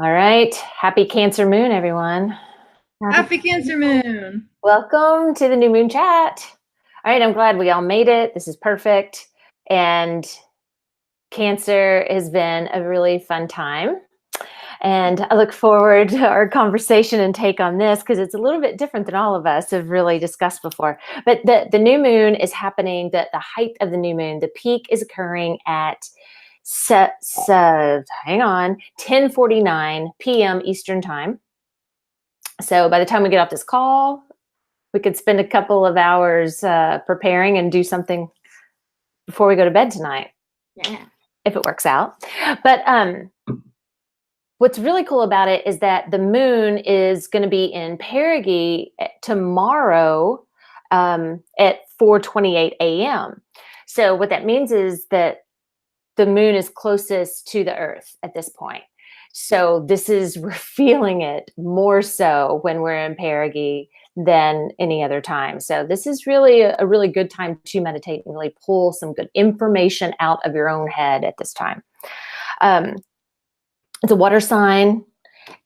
All right. Happy Cancer Moon, everyone. Happy Cancer Moon. Welcome to the New Moon Chat. All right. I'm glad we all made it. This is perfect. And Cancer has been a really fun time. And I look forward to our conversation and take on this because it's a little bit different than all of us have really discussed before. But the new moon is happening, the height of the new moon, the peak is occurring at hang on, 10:49 p.m. Eastern time. So by the time we get off this call, we could spend a couple of hours preparing and do something before we go to bed tonight. Yeah. If it works out. But what's really cool about it is that the moon is going to be in perigee tomorrow at 4:28 a.m. So what that means is that the moon is closest to the earth at this point. So we're feeling it more so when we're in perigee than any other time. So this is really a really good time to meditate and really pull some good information out of your own head at this time. It's a water sign,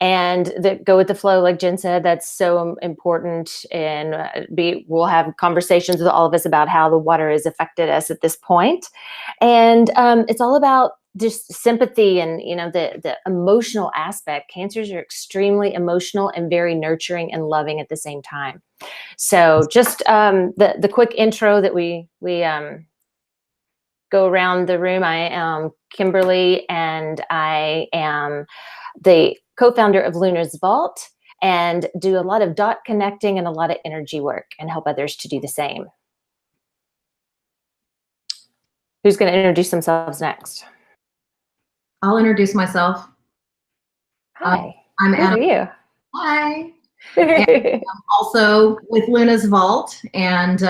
and go with the flow, like Jen said. That's so important. And we'll have conversations with all of us about how the water has affected us at this point. And it's all about just sympathy and the emotional aspect. Cancers are extremely emotional and very nurturing and loving at the same time. So just the quick intro that we go around the room. I am Kimberly, and I am the co-founder of Luna's Vault, and do a lot of dot connecting and a lot of energy work and help others to do the same. Who's going to introduce themselves next? I'll introduce myself. Hi. I'm Who Anna. are you? Hi. I'm also with Luna's Vault, and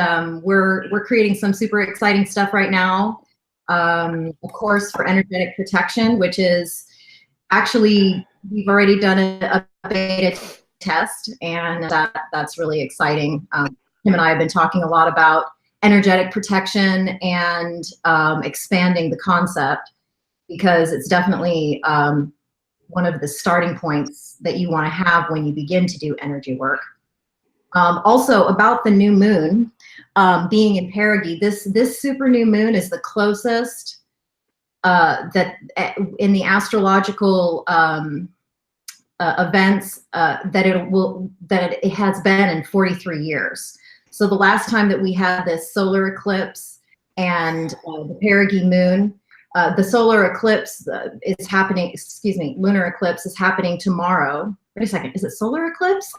we're creating some super exciting stuff right now. Of course, for energetic protection, which is actually, we've already done a beta test, and that's really exciting. Him and I have been talking a lot about energetic protection and expanding the concept, because it's definitely one of the starting points that you want to have when you begin to do energy work. Also about the new moon being in perigee, this super new moon is the closest that in the astrological events that it has been in 43 years. So the last time that we had this solar eclipse and the perigee moon, the solar eclipse is happening, excuse me, lunar eclipse is happening tomorrow. Wait a second, is it solar eclipse?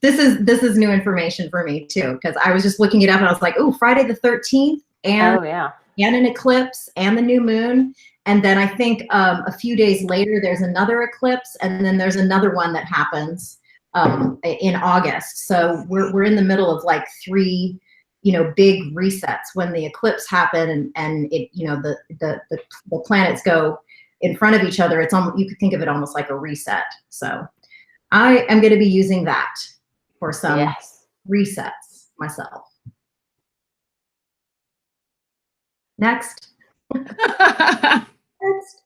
This is new information for me too, because I was just looking it up and I was like, oh, Friday the 13th and, oh, yeah. And an eclipse and the new moon. And then I think a few days later, there's another eclipse, and then there's another one that happens in August. So we're in the middle of like three, big resets when the eclipse happen, and it, the planets go in front of each other. It's almost, you could think of it almost like a reset. So I am going to be using that for some resets myself. Next. Next.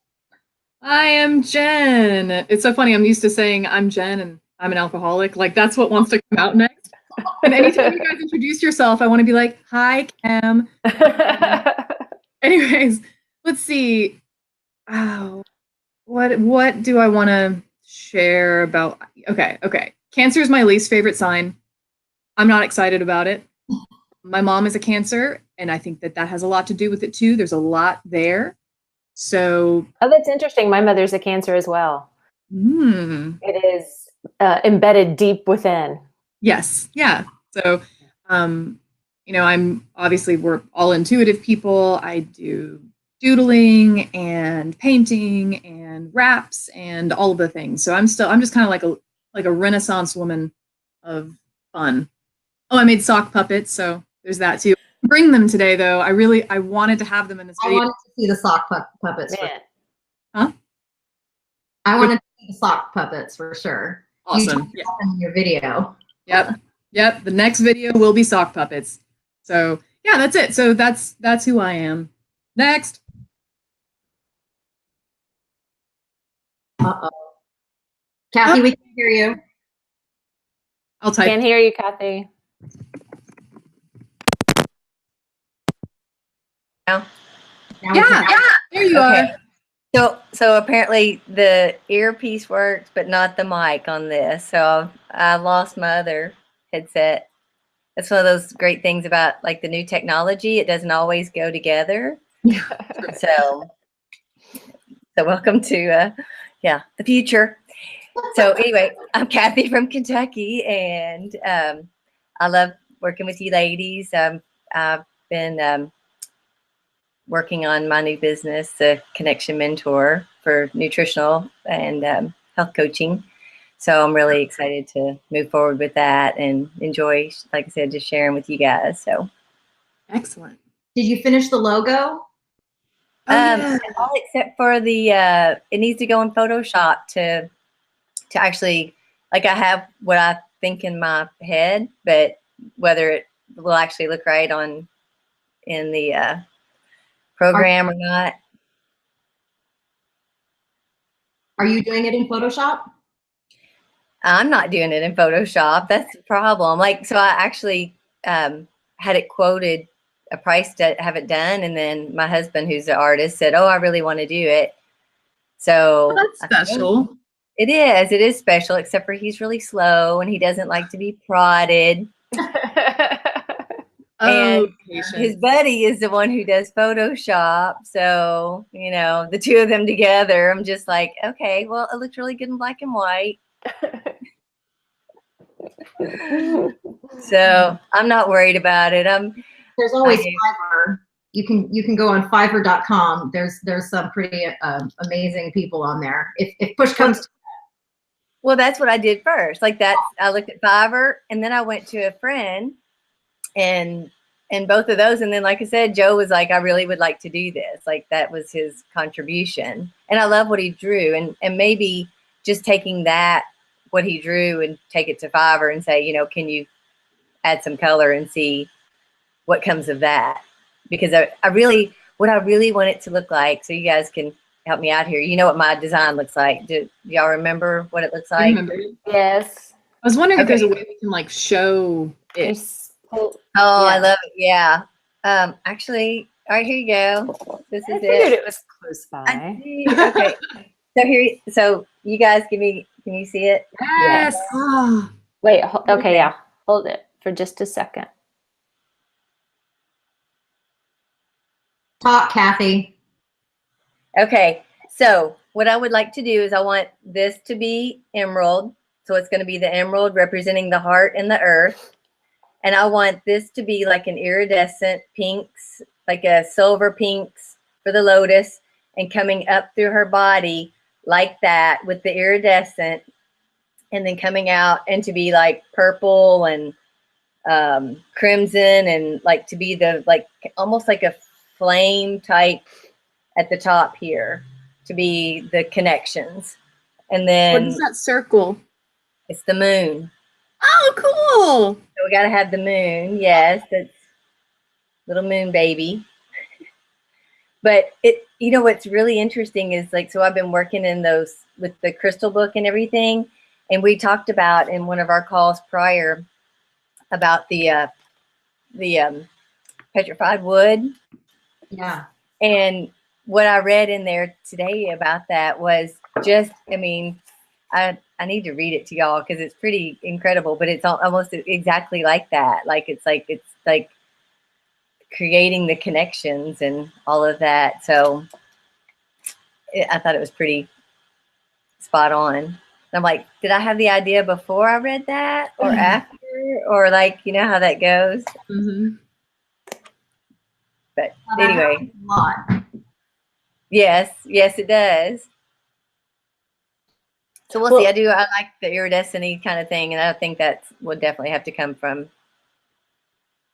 I am Jen. It's so funny. I'm used to saying I'm Jen and I'm an alcoholic. Like, that's what wants to come out next. And anytime you guys introduce yourself, I want to be like, hi, Cam. Anyways, let's see. Oh, what do I want to share about? Okay. Cancer is my least favorite sign. I'm not excited about it. My mom is a Cancer, and I think that has a lot to do with it too. There's a lot there. So. Oh, that's interesting. My mother's a Cancer as well. It is embedded deep within. Yes. Yeah. So, we're all intuitive people. I do doodling and painting and raps and all of the things. So I'm just kind of like a Renaissance woman of fun. Oh, I made sock puppets, so there's that too. Bring them today, though. I wanted to have them in this video. I wanted to see the sock puppets. Huh? I wanted to see the sock puppets for sure. Awesome. You talked in your video. Yep. The next video will be sock puppets. So yeah, that's it. So that's who I am. Next. Uh-oh. Kathy, we can hear you. I'll type. Can't hear you, Kathy. Now we Yeah, can- there you Okay. are. So apparently the earpiece works, but not the mic on this. So I lost my other headset. That's one of those great things about like the new technology. It doesn't always go together. So welcome to the future. So anyway, I'm Kathy from Kentucky, and I love working with you ladies. I've been working on my new business, the Connection Mentor for nutritional and health coaching. So I'm really excited to move forward with that and enjoy, like I said, just sharing with you guys. So Excellent. Did you finish the logo? all except for the it needs to go in Photoshop to actually, like, I have what I think in my head, but whether it will actually look right in the program or not. Are you doing it in Photoshop? I'm not doing it in Photoshop. That's the problem. Like, so I actually had it quoted a price to have it done, and then my husband, who's the artist, said, "Oh, I really want to do it." So That's special. It is. It is special, except for he's really slow and he doesn't like to be prodded. And his buddy is the one who does Photoshop. So, you know, the two of them together, I'm just like, okay, well, it looks really good in black and white. So I'm not worried about it. There's always Fiverr. You can go on Fiverr.com. There's some pretty amazing people on there. If push comes to well, that's what I did first. Like that, I looked at Fiverr, and then I went to a friend, and both of those, and then like I said, Joe was like, I really would like to do this. Like that was his contribution, and I love what he drew, and maybe just taking that what he drew and take it to Fiverr and say, you know, can you add some color and see what comes of that? Because what I really want it to look like, so you guys can help me out here. You know what my design looks like. Do y'all remember what it looks like? Yes. I was wondering if there's a way we can like show it. I love it. Yeah. Actually, all right, here you go. This is I figured it was close I by. see. Okay. So you guys can you see it? Yes. Oh. Wait, okay, yeah. Hold it for just a second. talk, Kathy. Okay. So what I would like to do is I want this to be emerald. So it's going to be the emerald representing the heart and the earth. And I want this to be like an iridescent pinks, like a silver pinks for the lotus, and coming up through her body like that with the iridescent, and then coming out and to be like purple and crimson, and like to be the like almost like a flame type at the top here to be the connections. And then What is that circle? it's the moon. Oh, cool. So we got to have the moon. Yes, that's little moon baby. But you know, what's really interesting is like, so I've been working in those with the crystal book and everything. And we talked about in one of our calls prior about the petrified wood. Yeah. And what I read in there today about that was just, I mean, I need to read it to y'all because it's pretty incredible, but it's almost exactly like that. It's like creating the connections and all of that. So I thought it was pretty spot on. And I'm like, did I have the idea before I read that or after, or like, you know how that goes? Mm-hmm. But Well, that anyway, happens a lot. yes, it does. So we'll see. I like the iridescent kind of thing, and I think that will definitely have to come from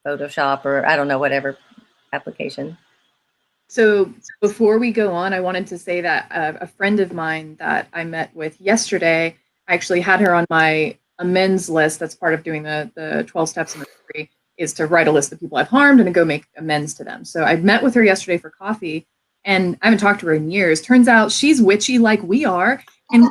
Photoshop or I don't know, whatever application. So before we go on, I wanted to say that a friend of mine that I met with yesterday, I actually had her on my amends list. That's part of doing the 12 steps in the tree, is to write a list of people I've harmed and to go make amends to them. So I met with her yesterday for coffee, and I haven't talked to her in years. Turns out she's witchy like we are, And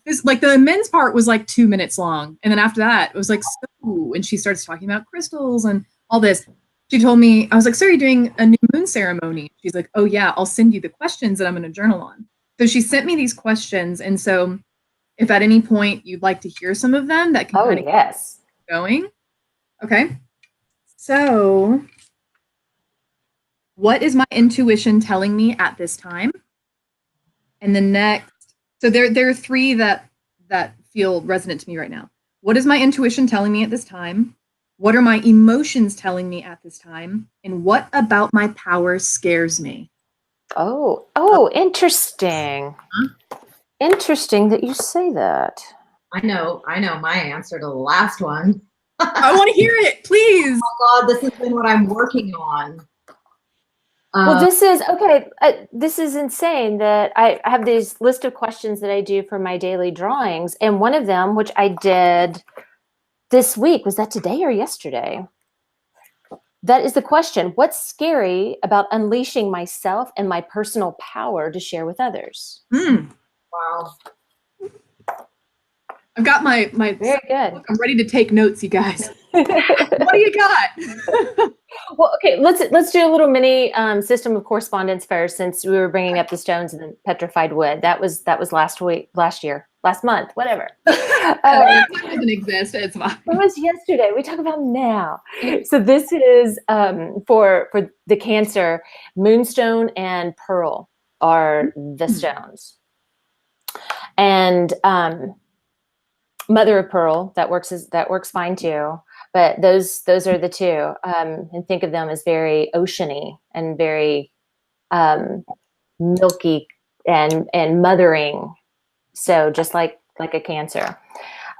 this, like the men's part was like 2 minutes long. And then after that, it was like, so, and she starts talking about crystals and all this. She told me, I was like, so are you doing a new moon ceremony? She's like, oh yeah, I'll send you the questions that I'm going to journal on. So she sent me these questions. And so if at any point you'd like to hear some of them, that can kind of yes. keep going. Okay. So what is my intuition telling me at this time? And the next, so there are three that feel resonant to me right now. What is my intuition telling me at this time? What are my emotions telling me at this time? And what about my power scares me? Oh, interesting. Interesting that you say that. I know my answer to the last one. I want to hear it, please. Oh God, this has been what I'm working on. Well, this is okay. This is insane that I have this list of questions that I do for my daily drawings. And one of them, which I did this week, was that today or yesterday? That is the question. What's scary about unleashing myself and my personal power to share with others? Wow. I've got my Very good. book. I'm ready to take notes, you guys. What do you got? Well, okay, let's do a little mini system of correspondence first, since we were bringing up the stones and the petrified wood. That was last month, whatever. It doesn't exist. It's fine. It was yesterday. We talk about now. So this is for the Cancer. Moonstone and pearl are the stones, and mother of pearl that works fine too. But those are the two, and think of them as very oceany and very milky and mothering. So just like a Cancer.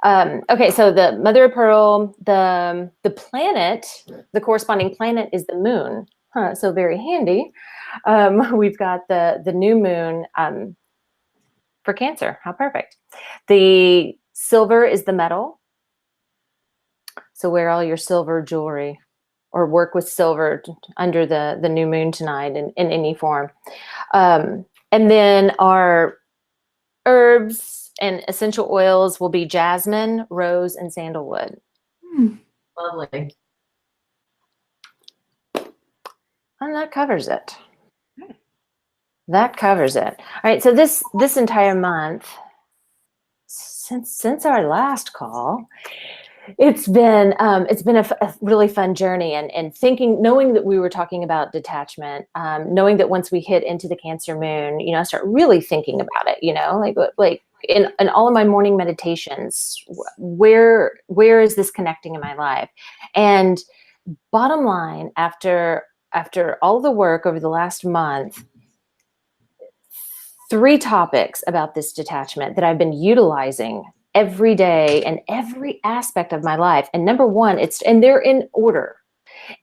Okay, so the mother of pearl, the planet, the corresponding planet is the moon. So very handy. We've got the new moon for Cancer. How perfect. The silver is the metal. So wear all your silver jewelry or work with silver under the new moon tonight in any form. And then our herbs and essential oils will be jasmine, rose, and sandalwood. Lovely. And that covers it. That covers it. All right. So this entire month, since our last call, it's been a really fun journey, and knowing that we were talking about detachment, knowing that once we hit into the Cancer moon, I start really thinking about it, like in all of my morning meditations, where is this connecting in my life? And bottom line, after all the work over the last month, 3 topics about this detachment that I've been utilizing every day and every aspect of my life. And number one, and they're in order.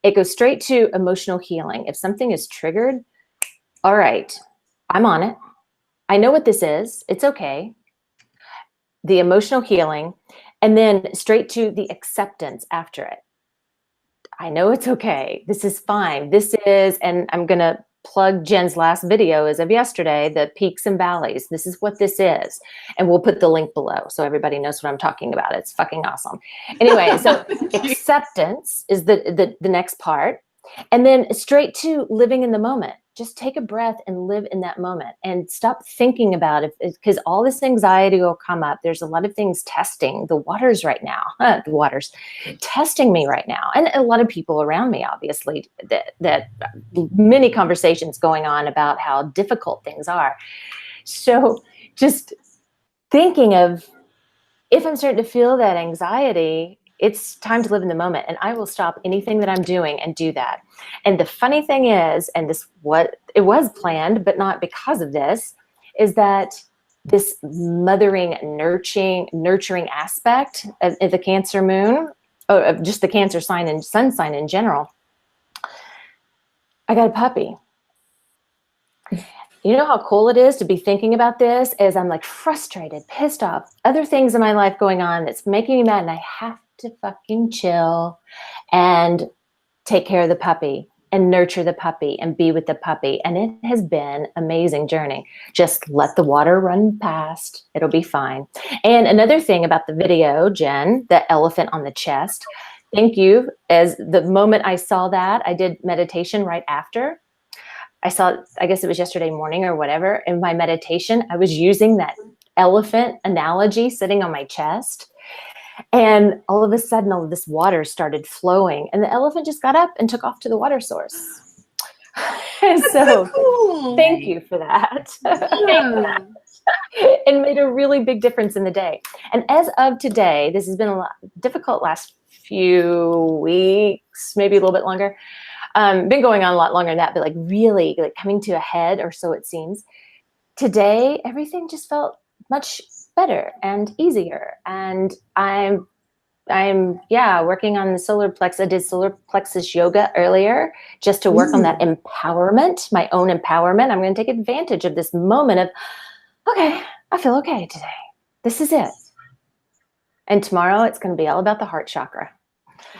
It goes straight to emotional healing. If something is triggered, all right, I'm on it. I know what this is. It's okay. The emotional healing, and then straight to the acceptance after it. I know it's okay. This is fine. This is, and I'm going to plug Jen's last video as of yesterday, the peaks and valleys. This is what this is. And we'll put the link below so everybody knows what I'm talking about. It's fucking awesome. Anyway, so acceptance is the next part. And then straight to living in the moment. Just take a breath and live in that moment and stop thinking about it, because all this anxiety will come up. There's a lot of things testing the waters right now, testing me right now. And a lot of people around me, obviously, that many conversations going on about how difficult things are. So just thinking of, if I'm starting to feel that anxiety, it's time to live in the moment, and I will stop anything that I'm doing and do that. And the funny thing is, and it was planned, but not because of this, is that this mothering, nurturing aspect of the Cancer moon, or of just the Cancer sign and sun sign in general. I got a puppy. You know how cool it is to be thinking about this as I'm like frustrated, pissed off, other things in my life going on that's making me mad, and I have to fucking chill and take care of the puppy and nurture the puppy and be with the puppy. And it has been an amazing journey. Just let the water run past. It'll be fine. And another thing about the video, Jen, the elephant on the chest, thank you. As the moment I saw that, I did meditation right after. I saw, I guess it was yesterday morning or whatever, in my meditation, I was using that elephant analogy sitting on my chest. And all of a sudden, all of this water started flowing, and the elephant just got up and took off to the water source. And so cool. thank you for that. Yeah. It made a really big difference in the day. And as of today, this has been a lot difficult last few weeks, maybe a little bit longer. Been going on a lot longer than that, but like really like coming to a head, or so it seems. Today, everything just felt much better and easier. And I'm working on the solar plexus. I did solar plexus yoga earlier just to work on that empowerment, my own empowerment. I'm going to take advantage of this moment of, okay, I feel okay today. This is it. And tomorrow it's going to be all about the heart chakra.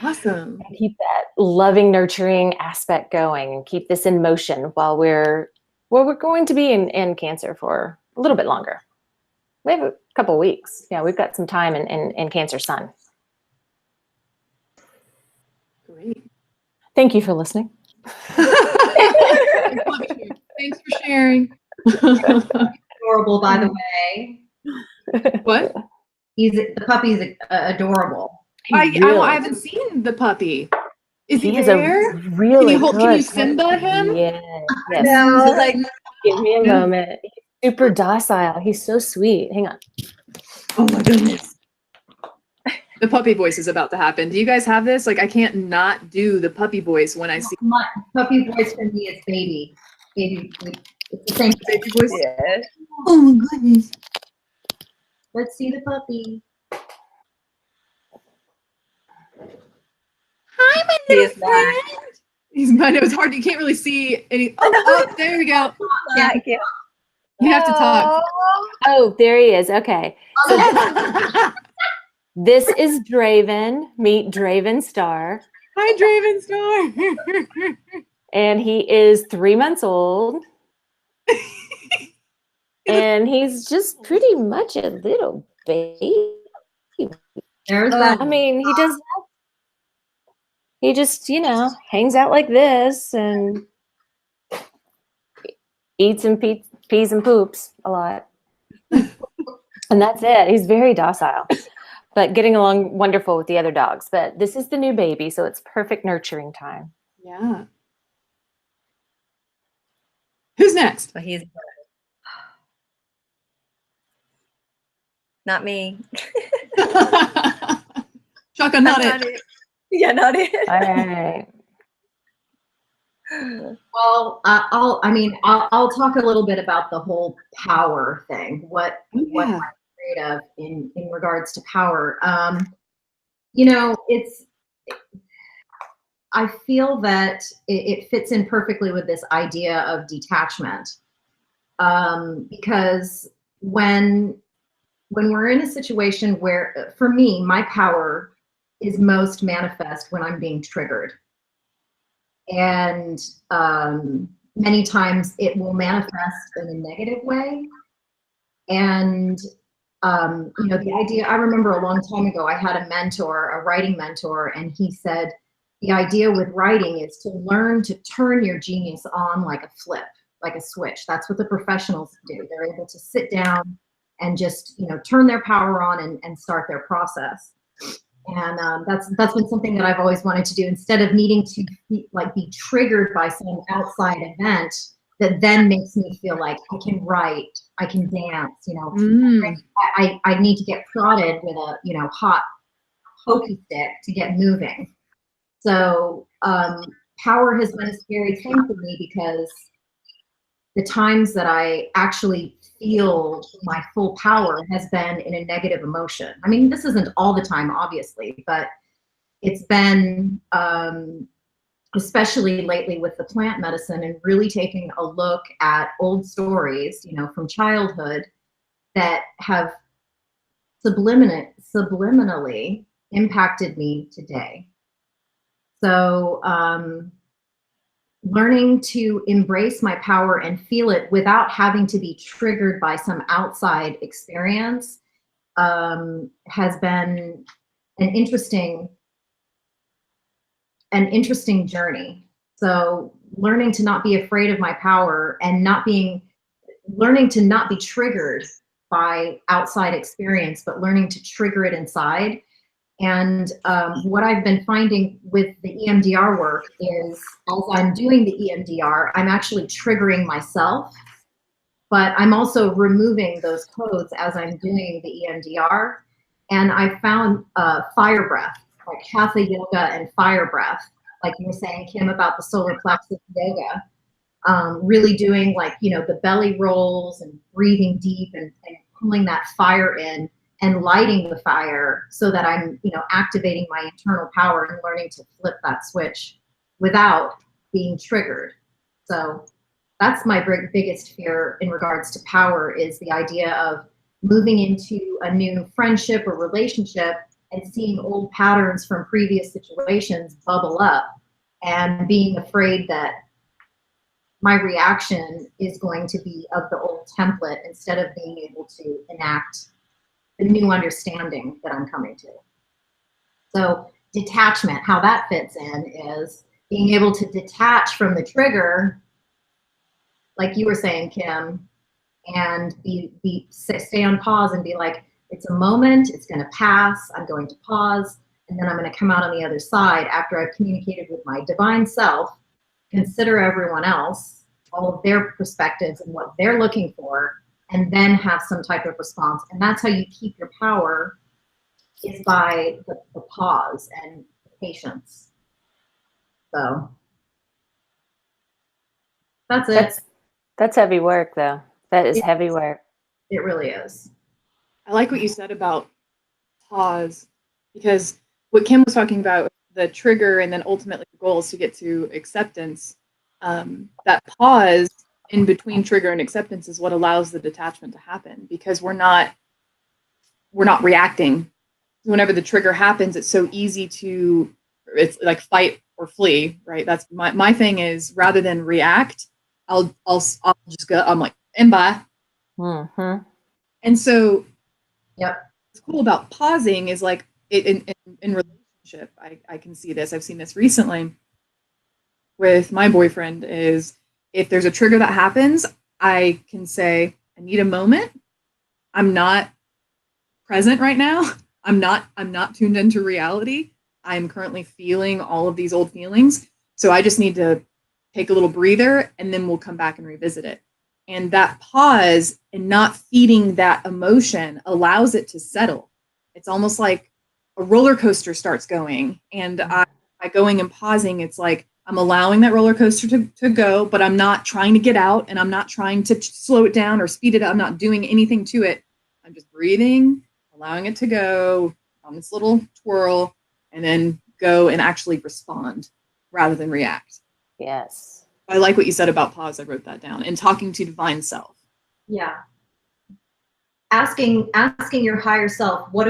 Awesome. And keep that loving, nurturing aspect going and keep this in motion while we're going to be in Cancer for a little bit longer. We have a couple of weeks. Yeah, we've got some time in Cancer Sun. Great. Thank you for listening. Thanks for sharing. Adorable, by the way. What? The puppy's adorable. I Really, haven't seen the puppy. Is he is there? a really Can you good Simba him? Yes. No, like, Give me a Yeah. moment. He's super docile. He's so sweet. Hang on. Oh my goodness. The puppy voice is about to happen. Do you guys have this? Like, I can't not do the puppy voice when I see my puppy voice for me is baby. Baby, it's the same thing. baby voice. yeah. Oh my goodness. Let's see the puppy. Hi, my He little is not. friend. I know it's hard. You can't really see any. Oh, there we go. Yeah. Yeah. You have to talk. Oh, there he is. Okay. So Hi, this is Draven. Meet Draven Star. Draven Star. And he is 3 months old. And he's just pretty much a little baby. There's that. I mean, he just, hangs out like this and eats and pees and poops a lot. And that's it. He's very docile, but getting along wonderful with the other dogs. But this is the new baby, so it's perfect nurturing time. Yeah. Who's next? Well, he's not me. Shotgun, not Not it. it. Yeah, not it. All right. Well, I'll talk a little bit about the whole power thing. What I'm afraid of in regards to power. I feel that it fits in perfectly with this idea of detachment, because when we're in a situation where, for me, my power is most manifest when I'm being triggered. And many times it will manifest in a negative way. And, the idea, I remember a long time ago, I had a mentor, a writing mentor, and he said, the idea with writing is to learn to turn your genius on like a flip, like a switch. That's what the professionals do. They're able to sit down and just, turn their power on and start their process. And that's been something that I've always wanted to do, instead of needing to be triggered by some outside event that then makes me feel like I can write, I can dance, I need to get prodded with a, hot pokey stick to get moving. So power has been a scary thing for me, because the times that I actually feel my full power has been in a negative emotion. I mean, this isn't all the time, obviously, but it's been, especially lately with the plant medicine and really taking a look at old stories, from childhood that have subliminally impacted me today. So learning to embrace my power and feel it without having to be triggered by some outside experience has been an interesting journey. So learning to not be afraid of my power and learning to not be triggered by outside experience, but learning to trigger it inside. And what I've been finding with the EMDR work is, as I'm doing the EMDR, I'm actually triggering myself, but I'm also removing those codes as I'm doing the EMDR. And I found fire breath, like hatha yoga and fire breath, like you were saying, Kim, about the solar plexus yoga. Really doing, like, you know, the belly rolls and breathing deep and pulling that fire in and lighting the fire so that I'm, you know, activating my internal power and learning to flip that switch without being triggered. So that's my biggest fear in regards to power, is the idea of moving into a new friendship or relationship and seeing old patterns from previous situations bubble up and being afraid that my reaction is going to be of the old template instead of being able to enact the new understanding that I'm coming to. So detachment, how that fits in is being able to detach from the trigger, like you were saying, Kim, and stay on pause and be like, it's a moment, it's going to pass, I'm going to pause, and then I'm going to come out on the other side after I've communicated with my divine self, consider everyone else, all of their perspectives and what they're looking for, and then have some type of response. And that's how you keep your power, is by the pause and the patience. So that's it. That's heavy work, though. That is heavy work. It really is. I like what you said about pause, because what Kim was talking about, the trigger and then ultimately the goal is to get to acceptance. That pause in between trigger and acceptance is what allows the detachment to happen, because we're not reacting. Whenever the trigger happens, it's so easy to, it's like fight or flee, right? That's my thing is, rather than react, I'll just go, I'm like, and bye. Mm-hmm. And so, yep. What's cool about pausing is, like, in relationship, I can see this. I've seen this recently with my boyfriend, is if there's a trigger that happens, I can say, I need a moment. I'm not present right now. I'm not tuned into reality. I'm currently feeling all of these old feelings. So I just need to take a little breather, and then we'll come back and revisit it. And that pause and not feeding that emotion allows it to settle. It's almost like a roller coaster starts going, and by going and pausing, it's like I'm allowing that roller coaster to go, but I'm not trying to get out, and I'm not trying to slow it down or speed it up. I'm not doing anything to it. I'm just breathing, allowing it to go on this little twirl, and then go and actually respond rather than react. Yes. I like what you said about pause. I wrote that down. And talking to divine self. Yeah. Asking your higher self, what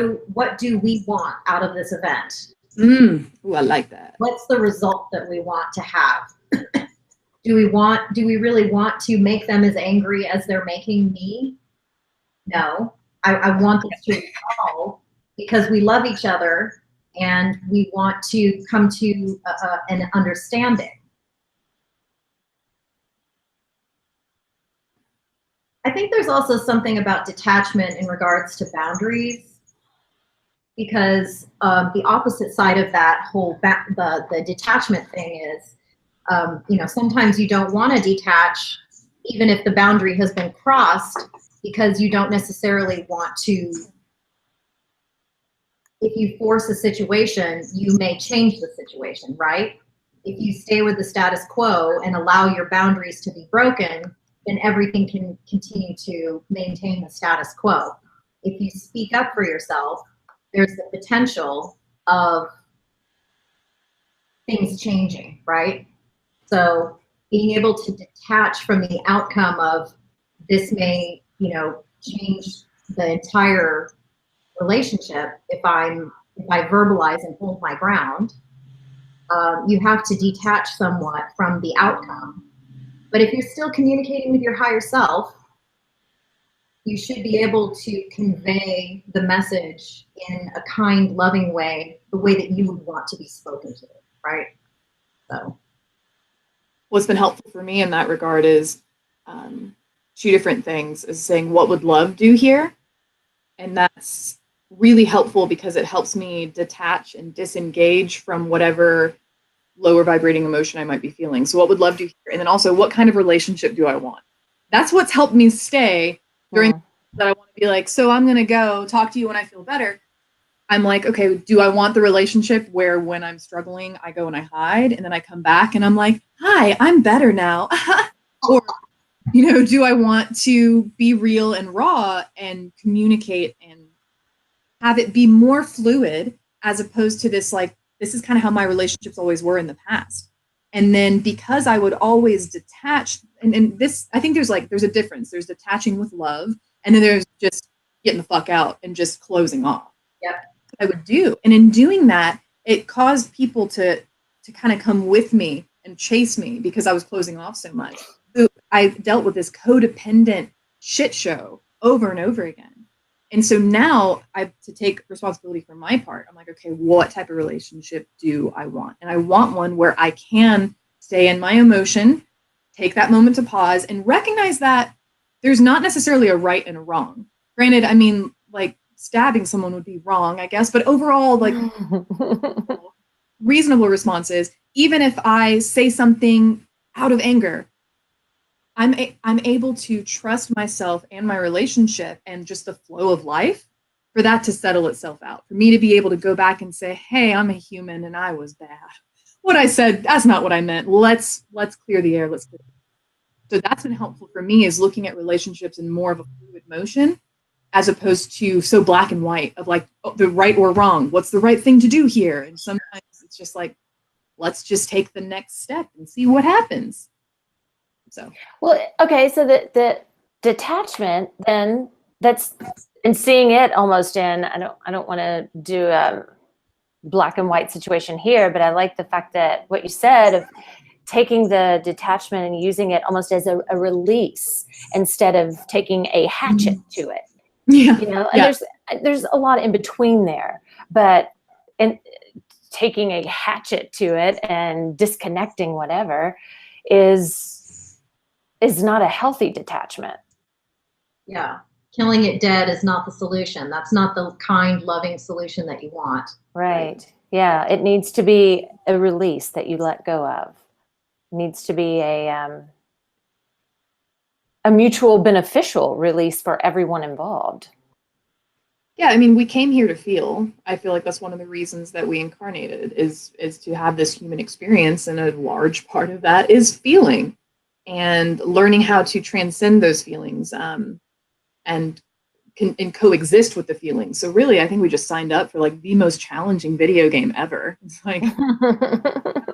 do we want out of this event? Ooh, I like that. What's the result that we want to have? Do we really want to make them as angry as they're making me? No. I want this to resolve because we love each other and we want to come to an understanding. I think there's also something about detachment in regards to boundaries, because the opposite side of that whole the detachment thing is, sometimes you don't want to detach even if the boundary has been crossed, because you don't necessarily want to. If you force a situation, you may change the situation, right? If you stay with the status quo and allow your boundaries to be broken, then everything can continue to maintain the status quo. If you speak up for yourself, there's the potential of things changing, right? So being able to detach from the outcome of this may, change the entire relationship if I verbalize and hold my ground, you have to detach somewhat from the outcome. But if you're still communicating with your higher self, you should be able to convey the message in a kind, loving way, the way that you would want to be spoken to, right? So what's been helpful for me in that regard is two different things, is saying, what would love do here? And that's really helpful because it helps me detach and disengage from whatever lower vibrating emotion I might be feeling. So what would love do here? And then also, what kind of relationship do I want? That's what's helped me stay during that I want to be like, so I'm going to go talk to you when I feel better. I'm like, okay, do I want the relationship where when I'm struggling, I go and I hide and then I come back and I'm like, hi, I'm better now. Or, do I want to be real and raw and communicate and have it be more fluid as opposed to this, like, this is kind of how my relationships always were in the past. And then because I would always detach, and this, I think there's a difference. There's detaching with love, and then there's just getting the fuck out and just closing off. Yep. I would do. And in doing that, it caused people to kind of come with me and chase me because I was closing off so much. So I dealt with this codependent shit show over and over again. And so now to take responsibility for my part, I'm like, okay, what type of relationship do I want? And I want one where I can stay in my emotion, take that moment to pause, and recognize that there's not necessarily a right and a wrong. Granted, I mean, like, stabbing someone would be wrong, I guess, but overall, like, reasonable response is, even if I say something out of anger, I'm able to trust myself and my relationship and just the flow of life for that to settle itself out. For me to be able to go back and say, hey, I'm a human and I was bad. What I said, that's not what I meant. Let's clear the air. So that's been helpful for me, is looking at relationships in more of a fluid motion, as opposed to so black and white of like, oh, the right or wrong. What's the right thing to do here? And sometimes it's just like, let's just take the next step and see what happens. So, well, okay. So the detachment, then, that's, and seeing it almost in, I don't want to do a black and white situation here, but I like the fact that what you said of taking the detachment and using it almost as a release instead of taking a hatchet to it. yeah. And there's a lot in between there, but in taking a hatchet to it and disconnecting whatever is not a healthy detachment. yeah, killing it dead is not the solution. That's not the kind, loving solution that you want. Right. Yeah. It needs to be a release that you let go of. It needs to be a mutual beneficial release for everyone involved. Yeah, I mean, we came here to feel. I feel like that's one of the reasons that we incarnated, is to have this human experience, and a large part of that is feeling and learning how to transcend those feelings, and coexist with the feelings. So really, I think we just signed up for like the most challenging video game ever. It's like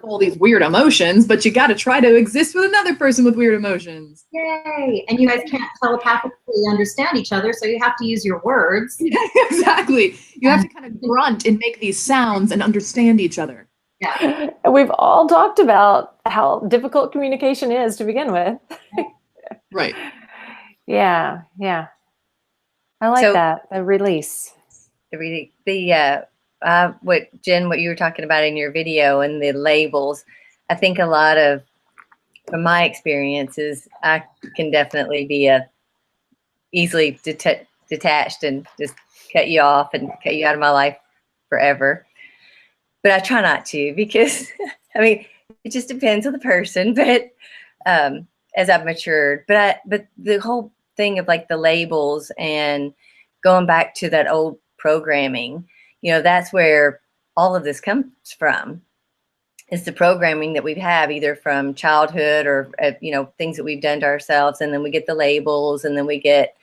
all these weird emotions, but you got to try to exist with another person with weird emotions. Yay! And you guys can't telepathically understand each other, so you have to use your words. Yeah, exactly. You have to kind of grunt and make these sounds and understand each other. Yeah. We've all talked about how difficult communication is to begin with. Right. Yeah. I like that, the release. What Jen, what you were talking about in your video and the labels, I think a lot of, from my experiences, I can definitely be easily detached and just cut you off and cut you out of my life forever. But I try not to, because I mean, it just depends on the person. But as I've matured, but the whole thing of like the labels and going back to that old programming, that's where all of this comes from. It's the programming that we have either from childhood or things that we've done to ourselves, and then we get the labels, and then we get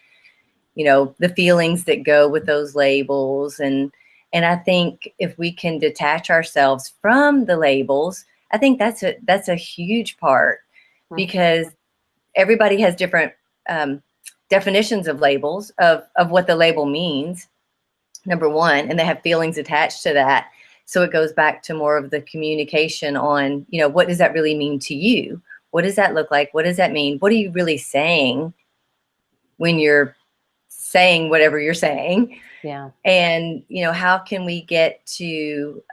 the feelings that go with those labels. And I think if we can detach ourselves from the labels, I think that's a huge part, because everybody has different definitions of labels of what the label means, number one, and they have feelings attached to that. So it goes back to more of the communication on, you know, what does that really mean to you? What does that look like? What does that mean? What are you really saying when you're saying whatever you're saying? Yeah. And, you know, how can we get to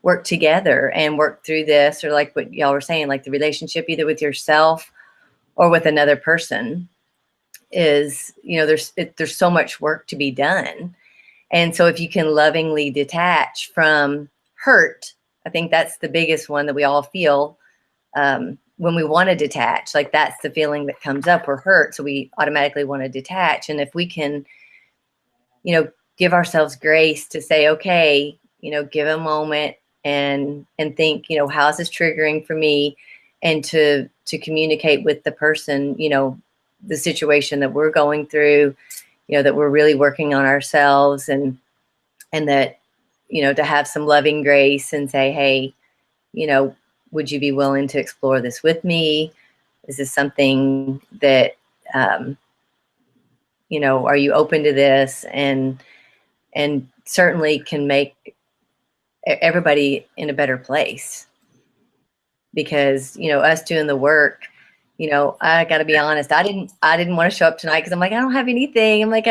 work together and work through this, or like what y'all were saying, like the relationship either with yourself or with another person is, you know, there's so much work to be done. And so if you can lovingly detach from hurt, I think that's the biggest one that we all feel when we want to detach. Like that's the feeling that comes up. We're hurt, so we automatically want to detach. And if we can, you know, give ourselves grace to say, okay, you know, give a moment and think, you know, how is this triggering for me, and to communicate with the person, you know, the situation that we're going through, you know, that we're really working on ourselves, and that, you know, to have some loving grace and say, hey, you know, would you be willing to explore this with me? Is this something that, you know, are you open to this? And certainly can make everybody in a better place, because, you know, us doing the work, you know, I got to be honest, I didn't want to show up tonight because I'm like, I don't have anything. I'm like,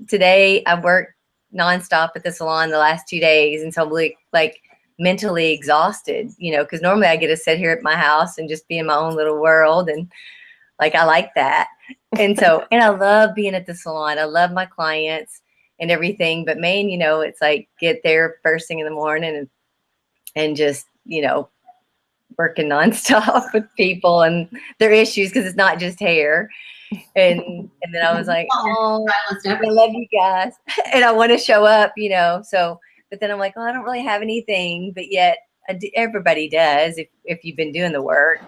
today I worked nonstop at the salon the last 2 days. And so I'm like mentally exhausted, you know, because normally I get to sit here at my house and just be in my own little world. And like, I like that. And so, and I love being at the salon. I love my clients and everything, but man, you know, it's like get there first thing in the morning and just, you know, working nonstop with people and their issues, because it's not just hair. And then I was like, oh, I love you guys. And I want to show up, you know. So, but then I'm like, oh, I don't really have anything, but yet everybody does if you've been doing the work.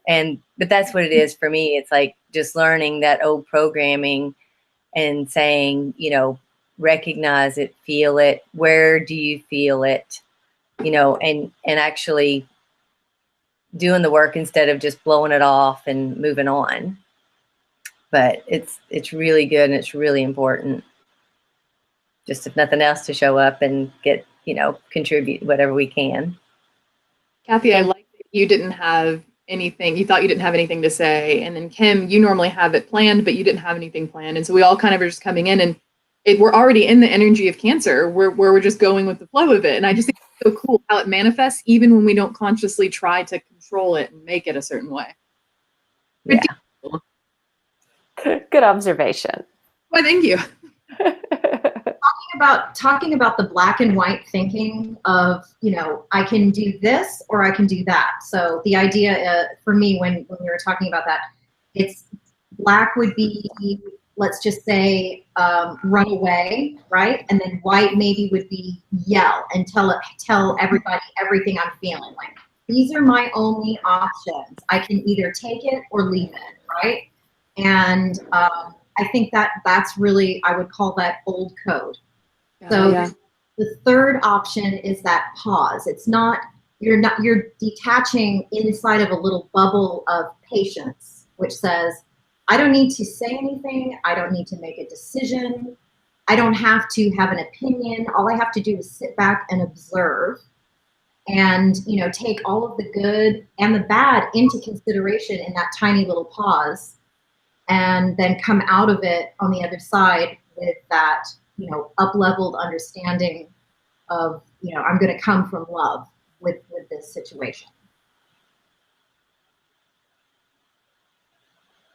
But that's what it is for me. It's like just learning that old programming and saying, you know, recognize it, feel it. Where do you feel it? You know, and actually doing the work instead of just blowing it off and moving on. But it's really good, and it's really important, just if nothing else, to show up and get, you know, contribute whatever we can. Kathy, I like that you didn't have anything. You thought you didn't have anything to say. And then Kim, you normally have it planned, but you didn't have anything planned. And so we all kind of are just coming in, and we're already in the energy of Cancer where we're just going with the flow of it. And I just think it's so cool how it manifests even when we don't consciously try to control it and make it a certain way. Yeah. Good observation. Well, thank you. Talking about the black and white thinking of, you know, I can do this or I can do that. So the idea for me when we were talking about that, it's black would be, let's just say, run away, right? And then white maybe would be yell and tell everybody everything I'm feeling. Like, these are my only options. I can either take it or leave it, right? And I think that's really, I would call that old code. So the third option is that pause. It's not, you're detaching inside of a little bubble of patience, which says, I don't need to say anything. I don't need to make a decision. I don't have to have an opinion. All I have to do is sit back and observe and, you know, take all of the good and the bad into consideration in that tiny little pause, and then come out of it on the other side with that, you know, up-leveled understanding of, you know, I'm going to come from love with this situation.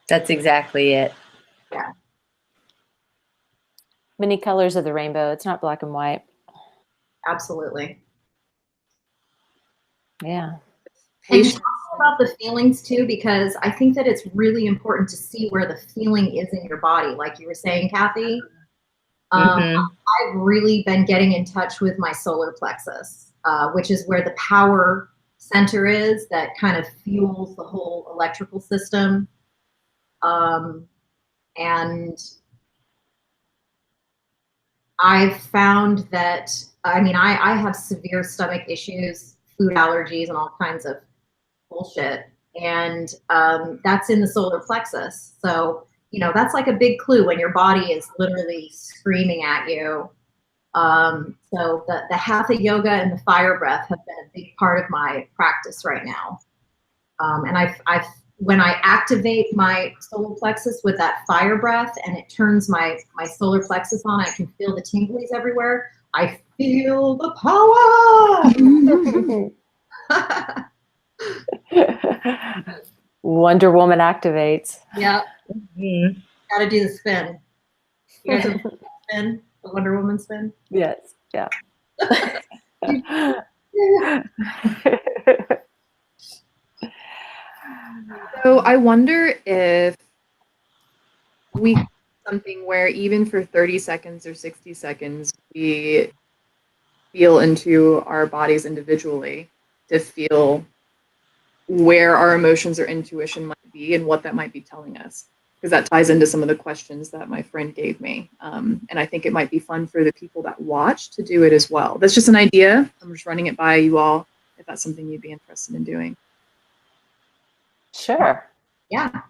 That's exactly it. Yeah. Many colors of the rainbow. It's not black and white. Absolutely. Yeah. And talk about the feelings too, because I think that it's really important to see where the feeling is in your body. Like you were saying, Kathy, I've really been getting in touch with my solar plexus, which is where the power center is that kind of fuels the whole electrical system. And I've found that, I mean, I have severe stomach issues, food allergies, and all kinds of bullshit. And that's in the solar plexus. So, you know, that's like a big clue when your body is literally screaming at you. So the hatha yoga and the fire breath have been a big part of my practice right now. And when I activate my solar plexus with that fire breath and it turns my solar plexus on, I can feel the tinglies everywhere. I feel the power. Wonder Woman activates. Yeah, Mhm. got to do the spin. You guys ever do the spin? The Wonder Woman spin? Yes. Yeah. So I wonder if we have something where even for 30 seconds or 60 seconds, we feel into our bodies individually to feel where our emotions or intuition might be and what that might be telling us. Because that ties into some of the questions that my friend gave me. And I think it might be fun for the people that watch to do it as well. That's just an idea. I'm just running it by you all if that's something you'd be interested in doing. Sure. Yeah.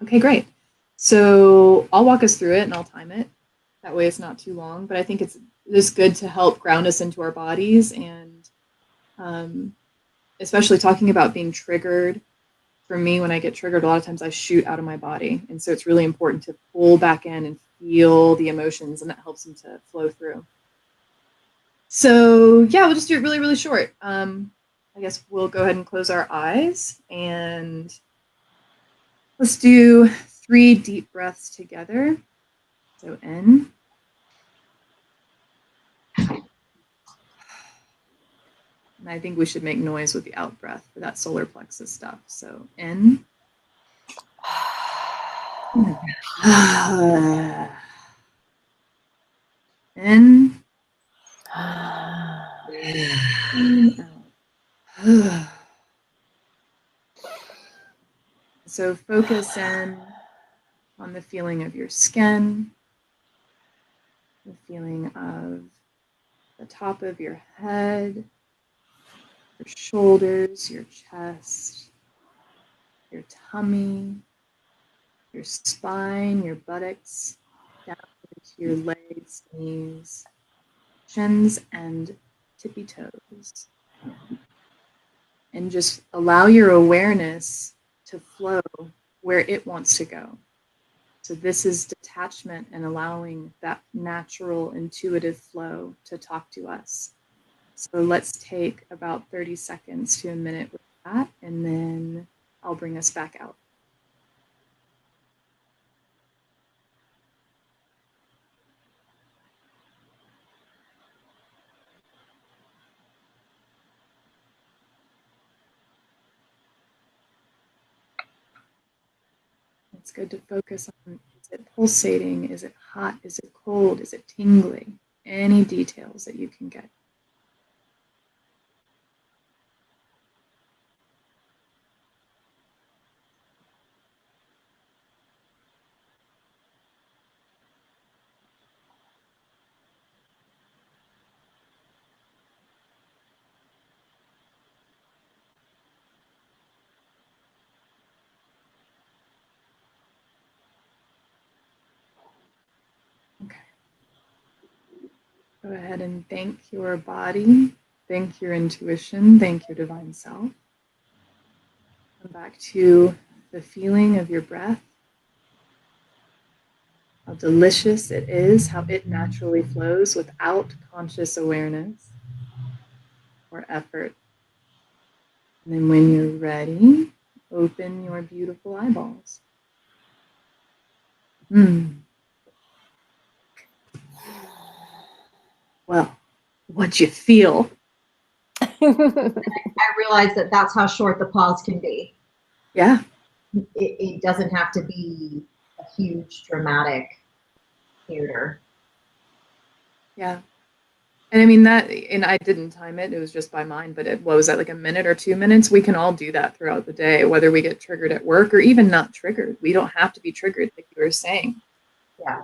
Okay, great. So I'll walk us through it and I'll time it. That way it's not too long. But I think it's just good to help ground us into our bodies and especially talking about being triggered. For me, when I get triggered, a lot of times I shoot out of my body. And so it's really important to pull back in and feel the emotions, and that helps them to flow through. So yeah, we'll just do it really, really short. I guess we'll go ahead and close our eyes and let's do 3 deep breaths together. So in. And I think we should make noise with the out breath for that solar plexus stuff. So in. In. Out. So focus in on the feeling of your skin, the feeling of the top of your head, your shoulders, your chest, your tummy, your spine, your buttocks, down into your legs, knees, shins, and tippy toes. And just allow your awareness to flow where it wants to go. So this is detachment and allowing that natural, intuitive flow to talk to us. So let's take about 30 seconds to a minute with that, and then I'll bring us back out. It's good to focus on, is it pulsating? Is it hot? Is it cold? Is it tingly? Any details that you can get. Okay. Go ahead and thank your body, thank your intuition, thank your divine self. Come back to the feeling of your breath, how delicious it is, how it naturally flows without conscious awareness or effort. And then when you're ready, open your beautiful eyeballs. Well, what'd you feel? I realize that that's how short the pause can be. Yeah. It doesn't have to be a huge dramatic theater. Yeah. And I mean that, and I didn't time it, it was just by mind, but what was that, like a minute or 2 minutes? We can all do that throughout the day, whether we get triggered at work or even not triggered. We don't have to be triggered, like you were saying. Yeah.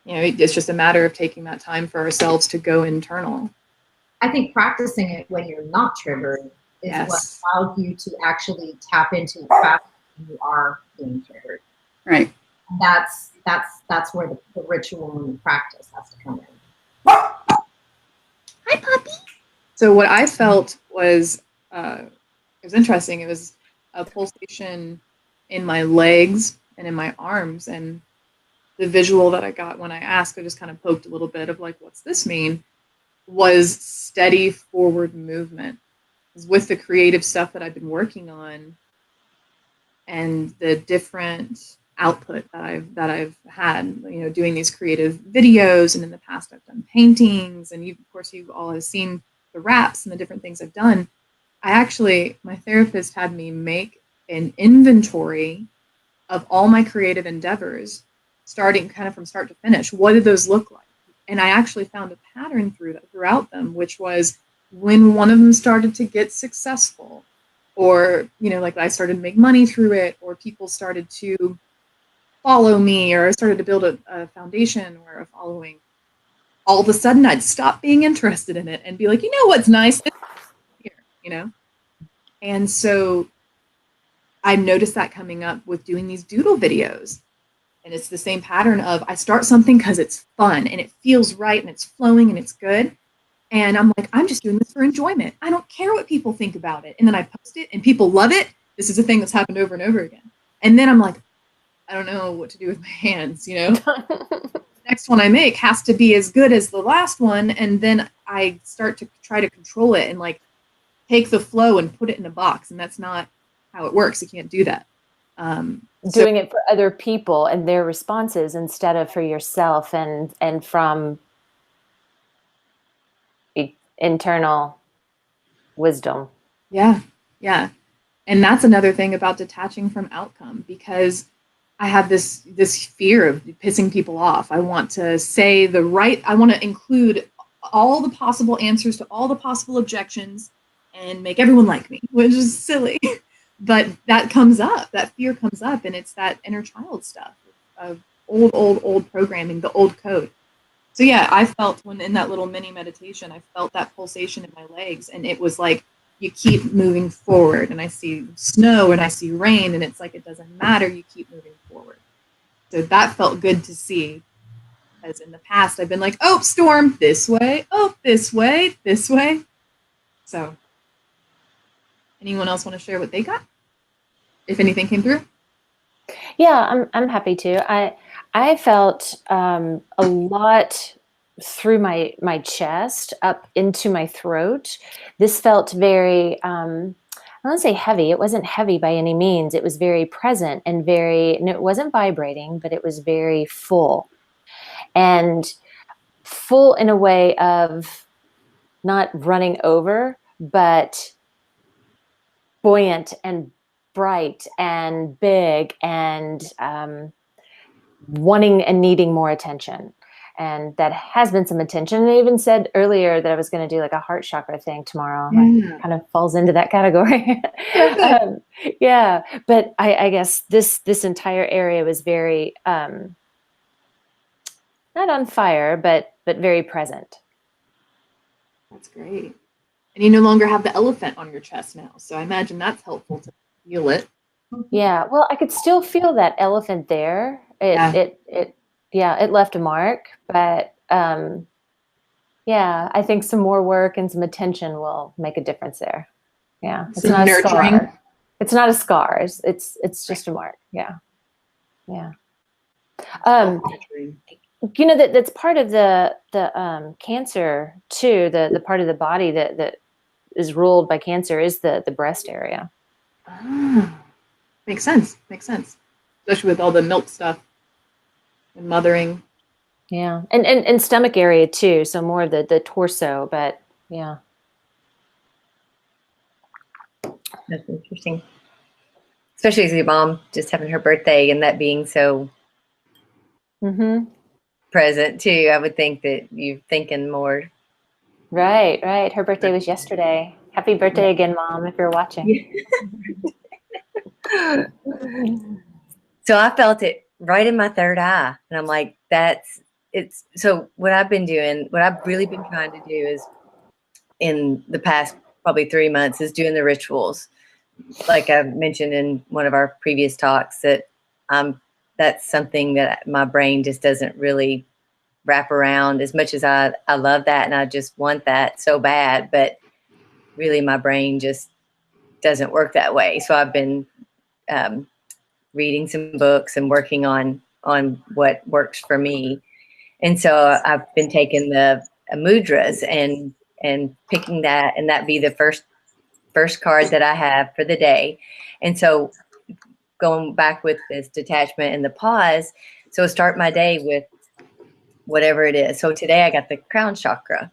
You know, it's just a matter of taking that time for ourselves to go internal. I think practicing it when you're not triggered is Yes. what allows you to actually tap into the fact that you are being triggered. Right. That's where the ritual and the practice has to come in. puppy. So what I felt was, it was interesting. It was a pulsation in my legs and in my arms. And the visual that I got when I asked, I just kind of poked a little bit of like, what's this mean? Was steady forward movement. With the creative stuff that I've been working on and the different output that I've had, doing these creative videos, and in the past I've done paintings, and of course you all have seen the raps and the different things I've done. My therapist had me make an inventory of all my creative endeavors, starting kind of from start to finish. What did those look like? And I actually found a pattern throughout them, which was when one of them started to get successful, or, like I started to make money through it, or people started to follow me, or I started to build a foundation or a following, all of a sudden I'd stop being interested in it and be like, what's nice here, And so I noticed that coming up with doing these doodle videos. And it's the same pattern of I start something because it's fun and it feels right and it's flowing and it's good. And I'm like, I'm just doing this for enjoyment. I don't care what people think about it. And then I post it and people love it. This is a thing that's happened over and over again. And then I'm like, I don't know what to do with my hands, The next one I make has to be as good as the last one. And then I start to try to control it and like take the flow and put it in a box. And that's not how it works. You can't do that. Doing it for other people and their responses instead of for yourself and from internal wisdom. Yeah. And that's another thing about detaching from outcome, because I have this fear of pissing people off. I want to say I want to include all the possible answers to all the possible objections and make everyone like me, which is silly. But that fear comes up, and it's that inner child stuff of old programming, the old code. So yeah, I felt when in that little mini meditation, I felt that pulsation in my legs, and it was like, you keep moving forward, and I see snow and I see rain, and it's like, it doesn't matter, you keep moving forward. So that felt good to see, as in the past I've been like, oh, storm, this way, oh, this way. So anyone else want to share what they got, if anything came through? Yeah, I'm happy to. I felt a lot through my chest up into my throat. This felt very, I don't want to say heavy. It wasn't heavy by any means. It was very present and it wasn't vibrating, but it was very full. And full in a way of not running over, but buoyant and bright and big and wanting and needing more attention. And that has been some attention. And I even said earlier that I was going to do like a heart chakra thing tomorrow. Yeah. Kind of falls into that category. Yeah. But I guess this entire area was very, not on fire, but very present. That's great. And you no longer have the elephant on your chest now. So I imagine that's helpful to feel it. Yeah. Well, I could still feel that elephant there. It left a mark, but I think some more work and some attention will make a difference there. Yeah. It's not nurturing. A scar. It's not a scar. It's just a mark. Yeah. Yeah. That's part of the cancer too. The part of the body that is ruled by cancer is the breast area. Makes sense. Especially with all the milk stuff and mothering. Yeah. And stomach area too. So more of the torso, but yeah. That's interesting. Especially as your mom just having her birthday and that being so present too. I would think that you're thinking more. Right. Her birthday was yesterday. Happy birthday again, Mom, if you're watching. So I felt it right in my third eye. And I'm like, so what I've really been trying to do is, in the past probably 3 months, is doing the rituals. Like I mentioned in one of our previous talks, that that's something that my brain just doesn't really wrap around, as much as I love that and I just want that so bad, but really my brain just doesn't work that way. So I've been reading some books and working on what works for me. And so I've been taking the mudras and picking that, and that be the first card that I have for the day. And so going back with this detachment and the pause, so start my day with whatever it is. So today I got the crown chakra,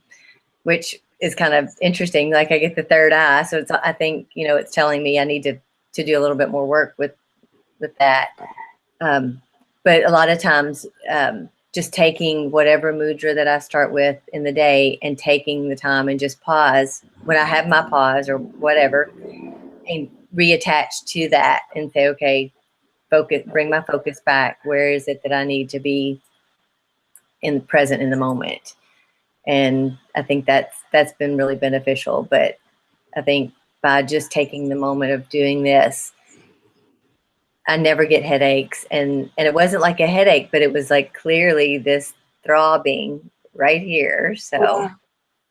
which is kind of interesting. Like I get the third eye. So it's, I think, you know, it's telling me I need to do a little bit more work with that. But a lot of times, just taking whatever mudra that I start with in the day and taking the time and just pause when I have my pause or whatever, and reattach to that and say, okay, focus, bring my focus back. Where is it that I need to be in the present in the moment? And I think that's been really beneficial. But I think by just taking the moment of doing this, I never get headaches. And it wasn't like a headache, but it was like clearly this throbbing right here. So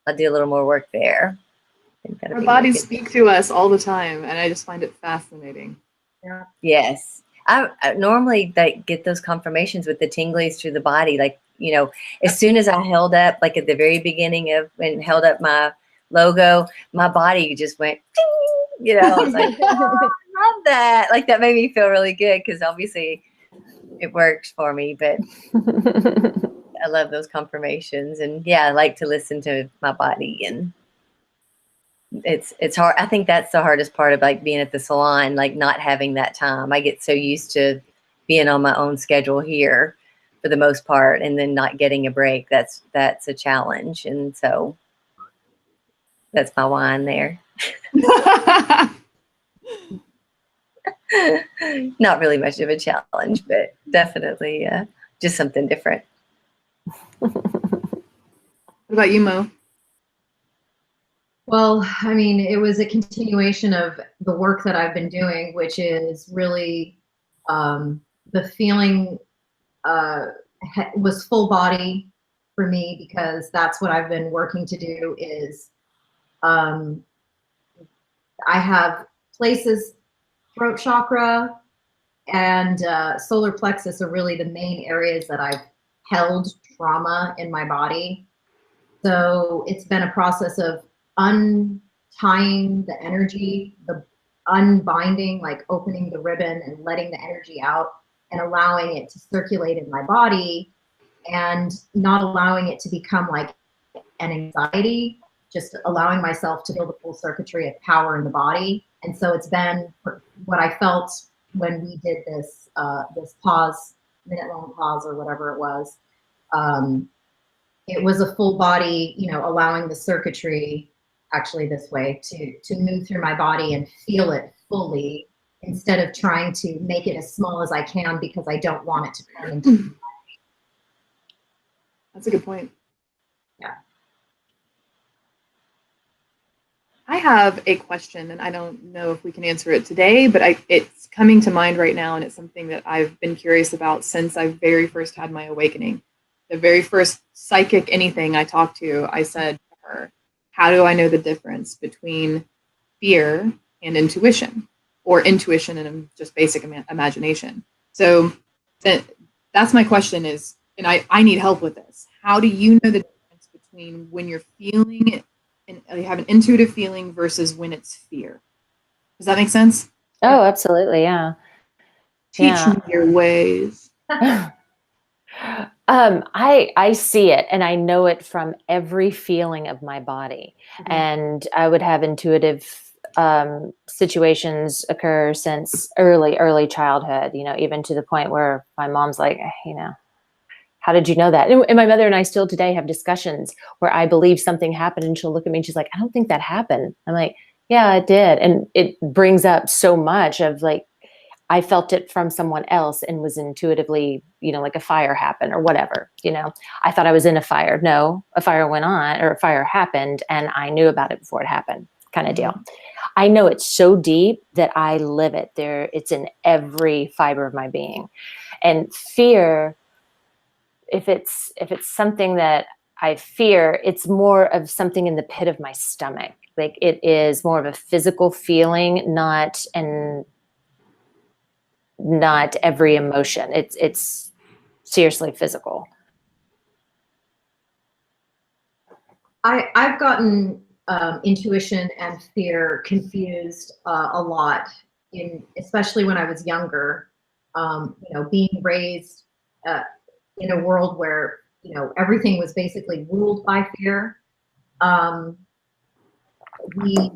I'll do a little more work there. Our bodies speak to us all the time, and I just find it fascinating. Yeah. Yes. I normally get those confirmations with the tinglies through the body. Like, you know, as soon as I held up, like at the very beginning of when held up my logo, my body just went, ding, you know, I was like, oh, I love that. Like that made me feel really good because obviously it works for me, but I love those confirmations. And yeah, I like to listen to my body, and it's hard. I think that's the hardest part of like being at the salon, like not having that time. I get so used to being on my own schedule here for the most part, and then not getting a break. That's a challenge. And so that's my wine there. Not really much of a challenge, but definitely just something different. What about you, Mo? Well, I mean, it was a continuation of the work that I've been doing, which is really the feeling was full body for me, because that's what I've been working to do is I have places, throat chakra and solar plexus are really the main areas that I've held trauma in my body. So it's been a process of untying the energy, the unbinding, like opening the ribbon and letting the energy out and allowing it to circulate in my body, and not allowing it to become like an anxiety, just allowing myself to feel the full circuitry of power in the body. And so it's been what I felt when we did this this pause, minute-long pause or whatever it was. It was a full body, you know, allowing the circuitry actually this way to move through my body and feel it fully, instead of trying to make it as small as I can because I don't want it to come into. That's a good point. Yeah. I have a question, and I don't know if we can answer it today, but it's coming to mind right now, and it's something that I've been curious about since I very first had my awakening. The very first psychic anything I talked to, I said to her, how do I know the difference between fear and intuition, or intuition and just basic imagination? So that's my question is, and I need help with this. How do you know the difference between when you're feeling it and you have an intuitive feeling versus when it's fear? Does that make sense? Oh, absolutely. Yeah. Teach me your ways. I see it, and I know it from every feeling of my body. Mm-hmm. And I would have intuitive situations occur since early childhood, you know, even to the point where my mom's like, you know, how did you know that? And my mother and I still today have discussions where I believe something happened, and she'll look at me and she's like, I don't think that happened. I'm like, yeah, it did. And it brings up so much of like, I felt it from someone else and was intuitively, you know, like a fire happened or whatever, you know, I thought I was in a fire. No, a fire went on, or a fire happened, and I knew about it before it happened, kind of deal. I know it's so deep that I live it there. It's in every fiber of my being. And fear, if it's something that I fear, it's more of something in the pit of my stomach. Like it is more of a physical feeling, not every emotion. It's seriously physical. I've gotten intuition and fear confused a lot, especially when I was younger. Being raised in a world where everything was basically ruled by fear. We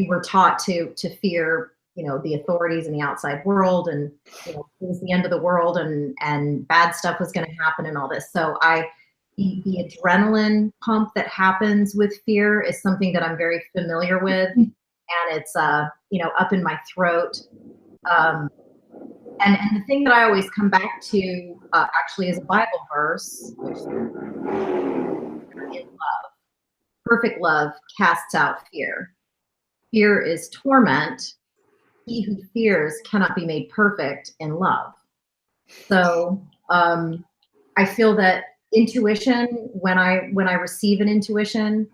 were taught to fear the authorities in the outside world, and it was the end of the world, and bad stuff was going to happen and all this. So the adrenaline pump that happens with fear is something that I'm very familiar with, and it's up in my throat. And the thing that I always come back to actually is a Bible verse, which is love. Perfect love casts out fear. Fear is torment. He who fears cannot be made perfect in love. So I feel that intuition, when I receive an intuition,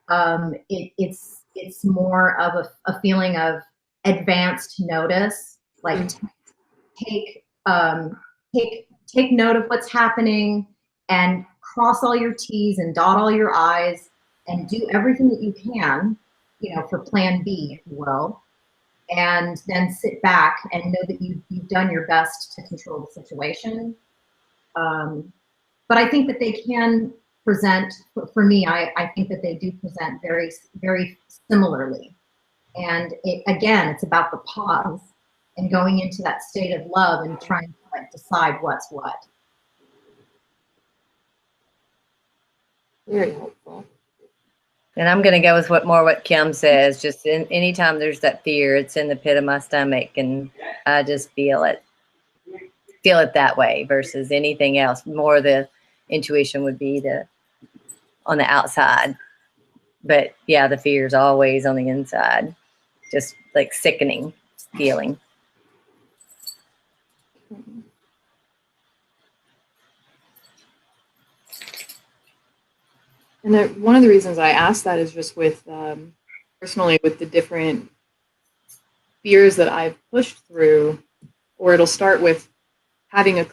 it's more of a feeling of advanced notice, like take note of what's happening and cross all your T's and dot all your I's and do everything that you can, for plan B, if you will, and then sit back and know that you've done your best to control the situation. But I think that they can present, for me, I think that they do present very, very similarly. And it's about the pause and going into that state of love and trying to decide what's what. Very helpful. And I'm going to go with what Kim says. Just anytime there's that fear, it's in the pit of my stomach, and I just feel it that way versus anything else. More the intuition would be on the outside, but yeah, the fear is always on the inside, just like sickening feeling. And one of the reasons I asked that is just with, personally, with the different fears that I've pushed through, or it'll start with having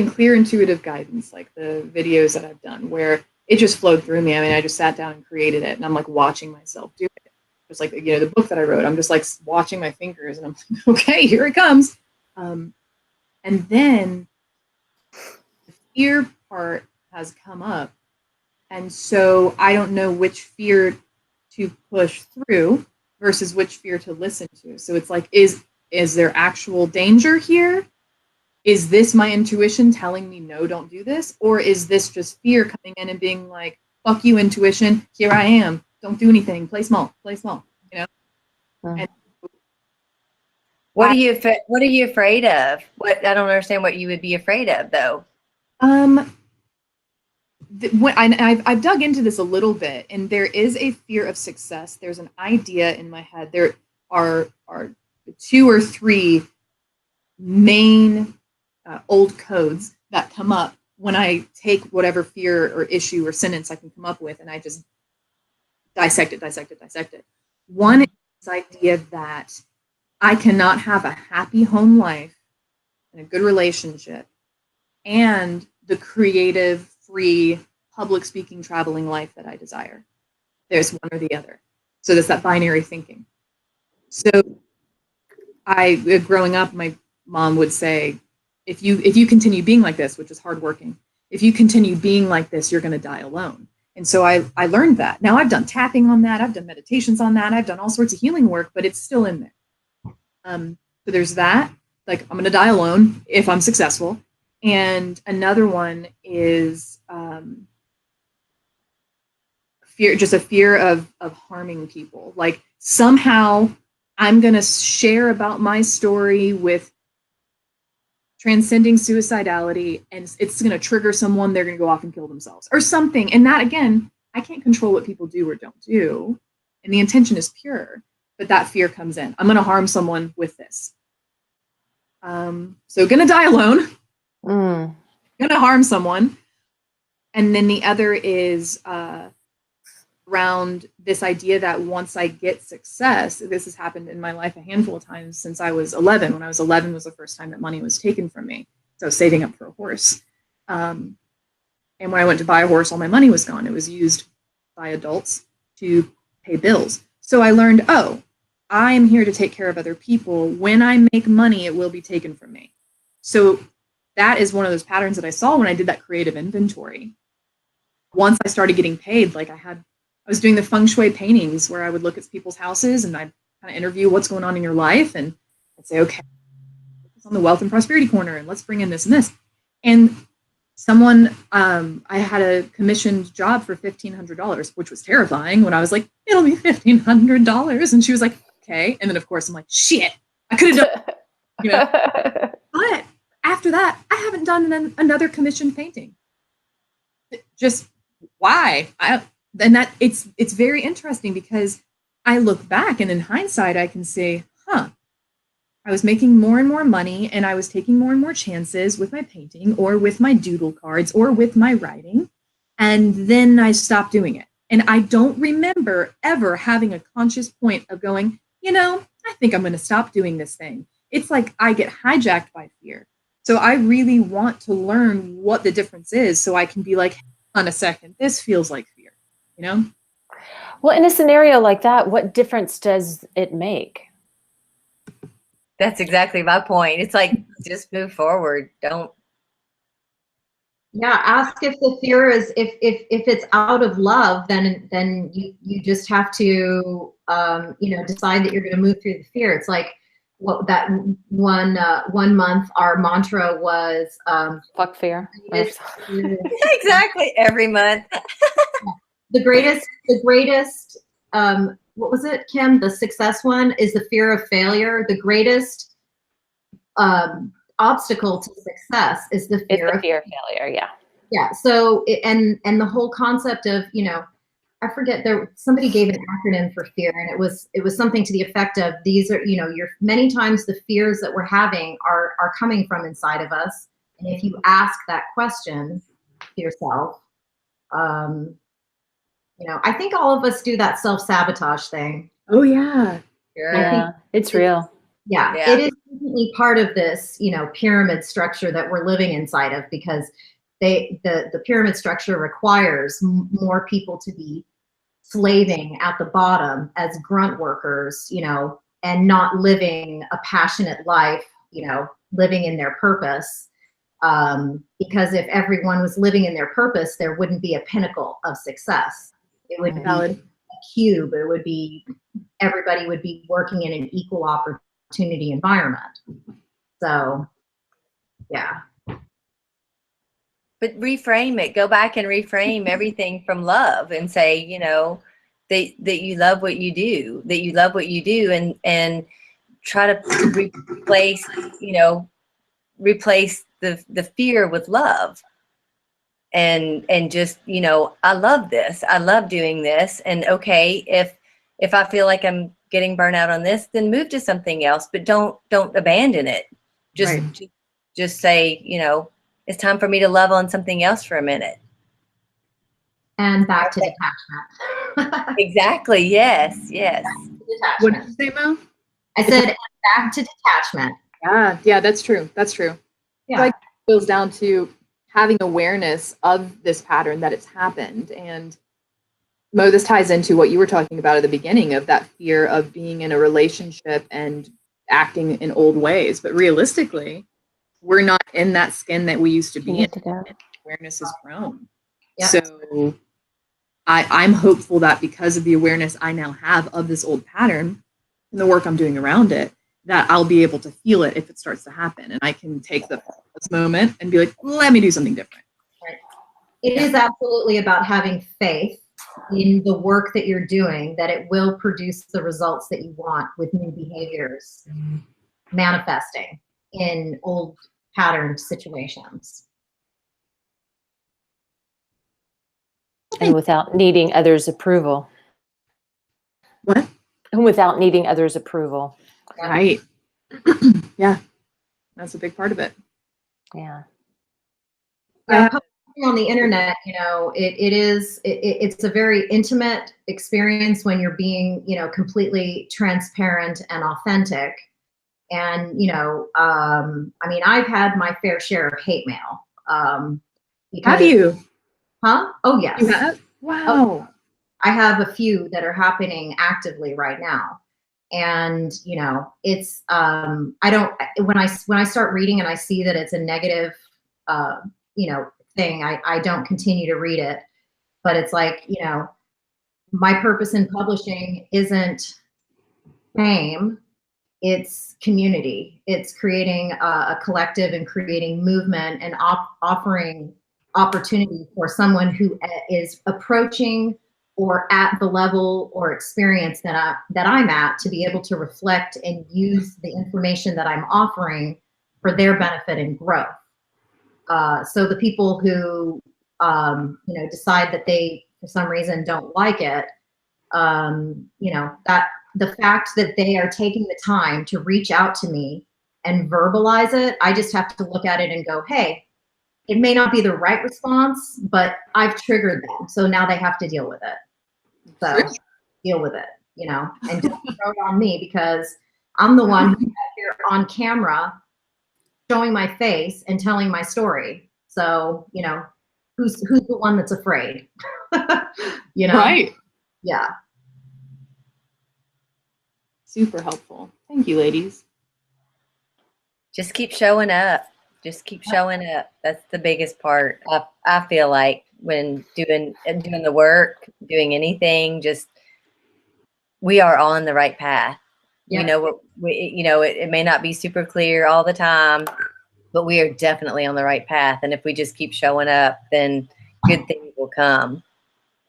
clear intuitive guidance, like the videos that I've done, where it just flowed through me. I mean, I just sat down and created it, and I'm like watching myself do it. Just like, the book that I wrote, I'm just like watching my fingers, and I'm like, okay, here it comes. And then the fear part has come up. And so I don't know which fear to push through versus which fear to listen to. So it's like, is there actual danger here? Is this my intuition telling me, no, don't do this? Or is this just fear coming in and being like, fuck you, intuition, here I am. Don't do anything. Play small, And What are you afraid of? I don't understand what you would be afraid of, though. I've dug into this a little bit, and there is a fear of success. There's an idea in my head. There are 2 or 3 main old codes that come up when I take whatever fear or issue or sentence I can come up with, and I just dissect it. One is this idea that I cannot have a happy home life and a good relationship and the creative, free, public speaking, traveling life that I desire. There's one or the other. So there's that binary thinking. So growing up, my mom would say, if you continue being like this, which is hardworking, if you continue being like this, you're going to die alone. And so I learned that. Now I've done tapping on that. I've done meditations on that. I've done all sorts of healing work, but it's still in there. So there's that, like, I'm going to die alone if I'm successful. And another one is a fear of harming people. Like, somehow I'm going to share about my story with transcending suicidality, and it's going to trigger someone. They're going to go off and kill themselves or something. And that, again, I can't control what people do or don't do. And the intention is pure, but that fear comes in. I'm going to harm someone with this. So going to die alone. Going gonna harm someone. And then the other is around this idea that once I get success, this has happened in my life a handful of times since I was 11. When I was 11 was the first time that money was taken from me. So I was saving up for a horse. And when I went to buy a horse, all my money was gone. It was used by adults to pay bills. So I learned, oh, I'm here to take care of other people. When I make money, it will be taken from me. So that is one of those patterns that I saw when I did that creative inventory. Once I started getting paid, like I was doing the feng shui paintings where I would look at people's houses and I'd kind of interview what's going on in your life. And I'd say, okay, focus on the wealth and prosperity corner and let's bring in this and this. And someone, I had a commissioned job for $1,500, which was terrifying when I was like, it'll be $1,500. And she was like, okay. And then of course I'm like, shit, I could have done, you know. But after that, I haven't done another commissioned painting. Just why? And that it's very interesting because I look back and in hindsight, I can say, I was making more and more money and I was taking more and more chances with my painting or with my doodle cards or with my writing. And then I stopped doing it. And I don't remember ever having a conscious point of going, I think I'm going to stop doing this thing. It's like I get hijacked by fear. So I really want to learn what the difference is so I can be like, on a second, this feels like fear, Well, in a scenario like that, what difference does it make? That's exactly my point. It's like, just move forward. Don't. Yeah, ask if the fear is if it's out of love, then you just have to decide that you're going to move through the fear. It's like what that one month our mantra was fuck fear. Exactly, every month. the greatest what was it, Kim? The success one is the fear of failure. The greatest obstacle to success is the fear of failure. Yeah. Yeah. So and the whole concept of I forget, somebody gave an acronym for fear, and it was something to the effect of these are your many times the fears that we're having are coming from inside of us, and if you ask that question to yourself, I think all of us do that self-sabotage thing. Oh yeah. Yeah, it's real. Yeah, it is definitely part of this, pyramid structure that we're living inside of, because the pyramid structure requires more people to be slaving at the bottom as grunt workers, and not living a passionate life, living in their purpose. Because if everyone was living in their purpose, there wouldn't be a pinnacle of success. It would be a cube. It would be, everybody would be working in an equal opportunity environment. So, yeah. But reframe it. Go back and reframe everything from love and say, that you love what you do, and try to replace the fear with love. And just, I love this. I love doing this. And okay, if I feel like I'm getting burnout on this, then move to something else, but don't abandon it. Just say, it's time for me to love on something else for a minute. And back to detachment. Exactly. Yes. What did you say, Mo? I said back to detachment. Yeah, that's true. Yeah. So it goes down to having awareness of this pattern that it's happened. And Mo, this ties into what you were talking about at the beginning of that fear of being in a relationship and acting in old ways. But realistically, we're not in that skin that we used to be in. Awareness has grown. Yep. So I'm hopeful that because of the awareness I now have of this old pattern and the work I'm doing around it, that I'll be able to feel it if it starts to happen. And I can take this moment and be like, let me do something different. Right. It is absolutely about having faith in the work that you're doing, that it will produce the results that you want with new behaviors manifesting in old patterned situations. And without needing others' approval. What? And without needing others' approval. Right. Yeah. That's a big part of it. Yeah. Yeah, publishing on the internet, you know, it's a very intimate experience when you're being, you know, completely transparent and authentic. And, you know, I mean, I've had my fair share of hate mail. Have Because, you? huh? Oh, yes. You have? Wow. I have a few that are happening actively right now. And, you know, it's, I don't, when I start reading and I see that it's a negative, you know, thing, I don't continue to read it. But it's like, you know, my purpose in publishing isn't fame, it's community. It's creating a collective and creating movement and offering opportunity for someone who is approaching or at the level or experience that I'm at to be able to reflect and use the information that I'm offering for their benefit and growth. So the people who, you know, decide that they, for some reason, don't like it, you know, that the fact that they are taking the time to reach out to me and verbalize it, I just have to look at it and go, hey, it may not be the right response, but I've triggered them. So now they have to deal with it. So deal with it, you know, and don't throw it on me because I'm the one who's out here on camera showing my face and telling my story. So, you know, who's the one that's afraid? You know? Right. Yeah. Super helpful. Thank you, ladies. Just keep showing up. Just keep showing up. That's the biggest part. I feel like when doing the work, doing anything, just we are on the right path. Yeah. We know what you know, it may not be super clear all the time, but we are definitely on the right path. And if we just keep showing up, then good things will come.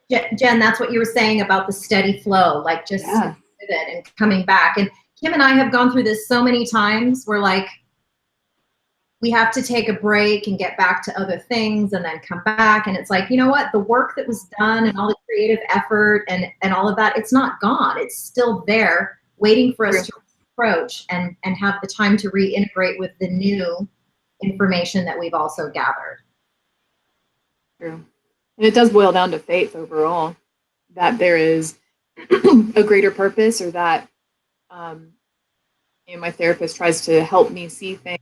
Jen, that's what you were saying about the steady flow, like just with it and coming back. And Kim and I have gone through this so many times where like we have to take a break and get back to other things and then come back. And it's like, you know what, the work that was done and all the creative effort and all of that, it's not gone. It's still there waiting for us to approach and have the time to reintegrate with the new information that we've also gathered. True. And it does boil down to faith overall, that there is a greater purpose, or that you know, my therapist tries to help me see things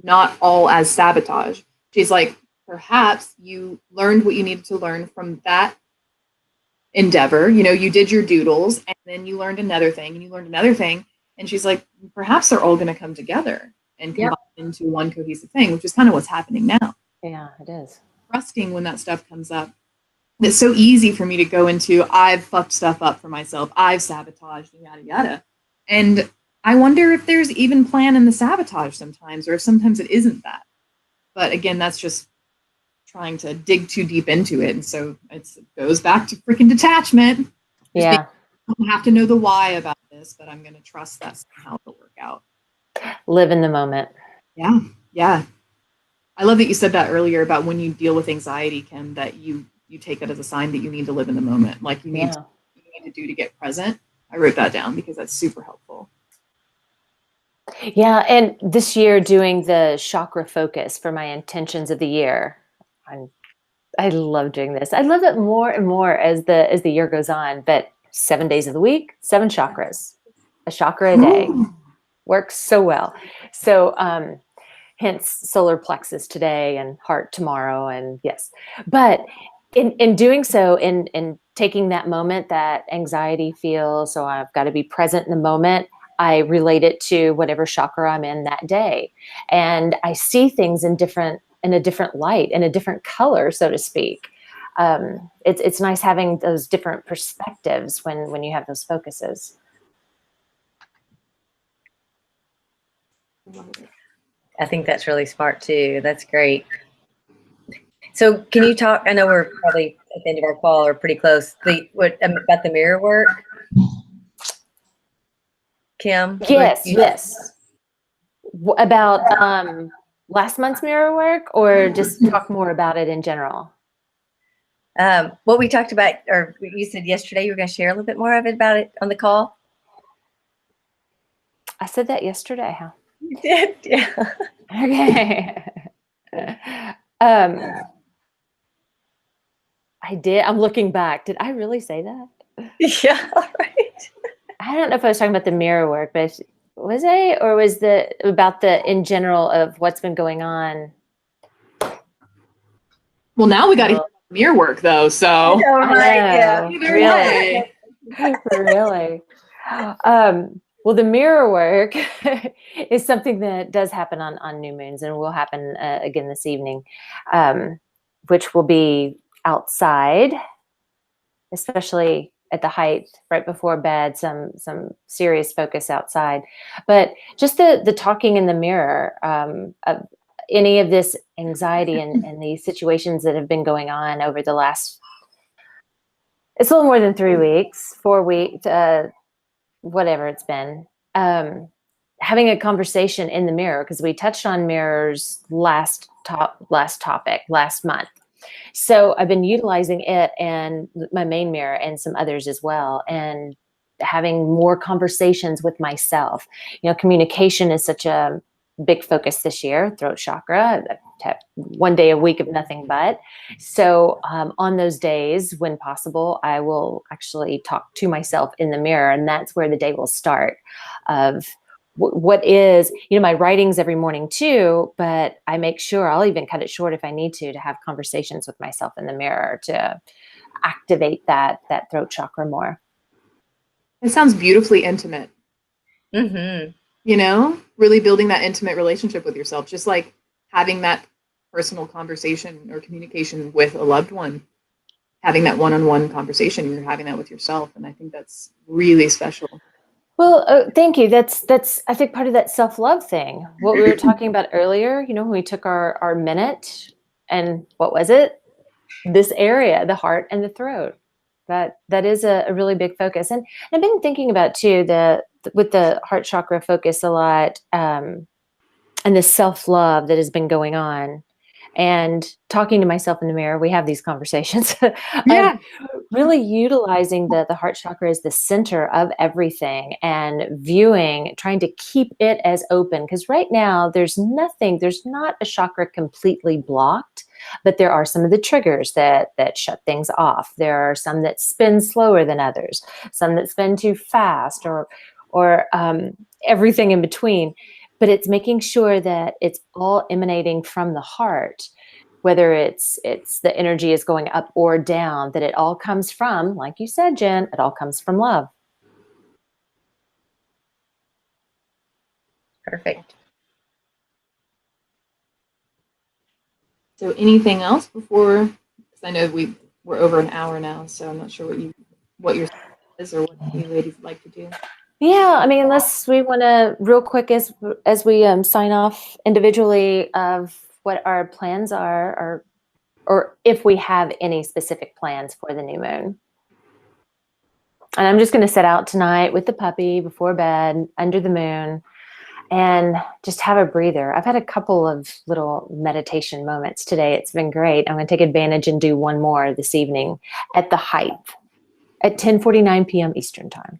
not all as sabotage. She's like, perhaps you learned what you needed to learn from that endeavor. You know, you did your doodles and then you learned another thing and you learned another thing. And she's like, perhaps they're all going to come together and combine into one cohesive thing, which is kind of what's happening now. Yeah, it is. Trusting when that stuff comes up. It's so easy for me to go into, I've fucked stuff up for myself, I've sabotaged, yada, yada. And I wonder if there's even plan in the sabotage sometimes, or if sometimes it isn't that. But again, that's just trying to dig too deep into it. And so it goes back to freaking detachment. Yeah. I don't have to know the why about this, but I'm going to trust that somehow it'll work out. Live in the moment. Yeah. Yeah. I love that you said that earlier about when you deal with anxiety, Kim, that you take it as a sign that you need to live in the moment. Like you need to do to get present. I wrote that down because that's super helpful. Yeah, and this year doing the chakra focus for my intentions of the year. I love doing this. I love it more and more as the year goes on, but 7 days of the week, 7 chakras, a chakra a day. Works so well. So hence solar plexus today and heart tomorrow, and yes. But in doing so, in taking that moment that anxiety feels, so I've got to be present in the moment, I relate it to whatever chakra I'm in that day. And I see things in a different light, in a different color, so to speak. It's nice having those different perspectives when you have those focuses. I think that's really smart too. That's great. So can you talk, I know we're probably at the end of our call or pretty close, about the mirror work? Kim? Yes. About last month's mirror work, or just talk more about it in general? What we talked about, or you said yesterday you were going to share a little bit more of it about it on the call? I said that yesterday, huh? You did, yeah. Okay. I did. I'm looking back. Did I really say that? Yeah, right. I don't know if I was talking about the mirror work, but was I, or was the about the in general of what's been going on? Well, now we got to Well, mirror work though, so All right. Yeah. no, either really, way. really. Well, the mirror work is something that does happen on new moons, and will happen again this evening, which will be outside, especially at the height right before bed. Some serious focus outside, but just the talking in the mirror of any of this anxiety and these situations that have been going on over the last. It's a little more than 3 weeks, 4 weeks, whatever it's been. Having a conversation in the mirror, because we touched on mirrors last topic last month. So I've been utilizing it and my main mirror and some others as well, and having more conversations with myself. Communication is such a big focus this year. Throat chakra. I've had 1 day a week of nothing but. So on those days, when possible, I will actually talk to myself in the mirror, and that's where the day will start. Of what is, my writings every morning too, but I make sure I'll even cut it short if I need to have conversations with myself in the mirror to activate that throat chakra more. It sounds beautifully intimate. Mm-hmm. Really building that intimate relationship with yourself, just like having that personal conversation or communication with a loved one, having that one-on-one conversation, you're having that with yourself. And I think that's really special. Well, thank you. That's I think part of that self-love thing. What we were talking about earlier, when we took our minute, and what was it? This area, the heart and the throat. That is a really big focus. And I've been thinking about too, with the heart chakra focus a lot, and the self-love that has been going on, and talking to myself in the mirror. We have these conversations. Yeah. Really utilizing the heart chakra as the center of everything, and trying to keep it as open. Because right now there's not a chakra completely blocked, but there are some of the triggers that shut things off. There are some that spin slower than others, some that spin too fast, or everything in between. But it's making sure that it's all emanating from the heart, whether it's the energy is going up or down, that it all comes from, like you said, Jen, it all comes from love. Perfect. So anything else before, because I know we're over an hour now, so I'm not sure what your is or what you ladies would like to do. Yeah, unless we want to real quick as we sign off individually of what our plans are, or if we have any specific plans for the new moon. And I'm just going to set out tonight with the puppy before bed, under the moon, and just have a breather. I've had a couple of little meditation moments today. It's been great. I'm going to take advantage and do one more this evening at the height at 10:49 p.m. Eastern time.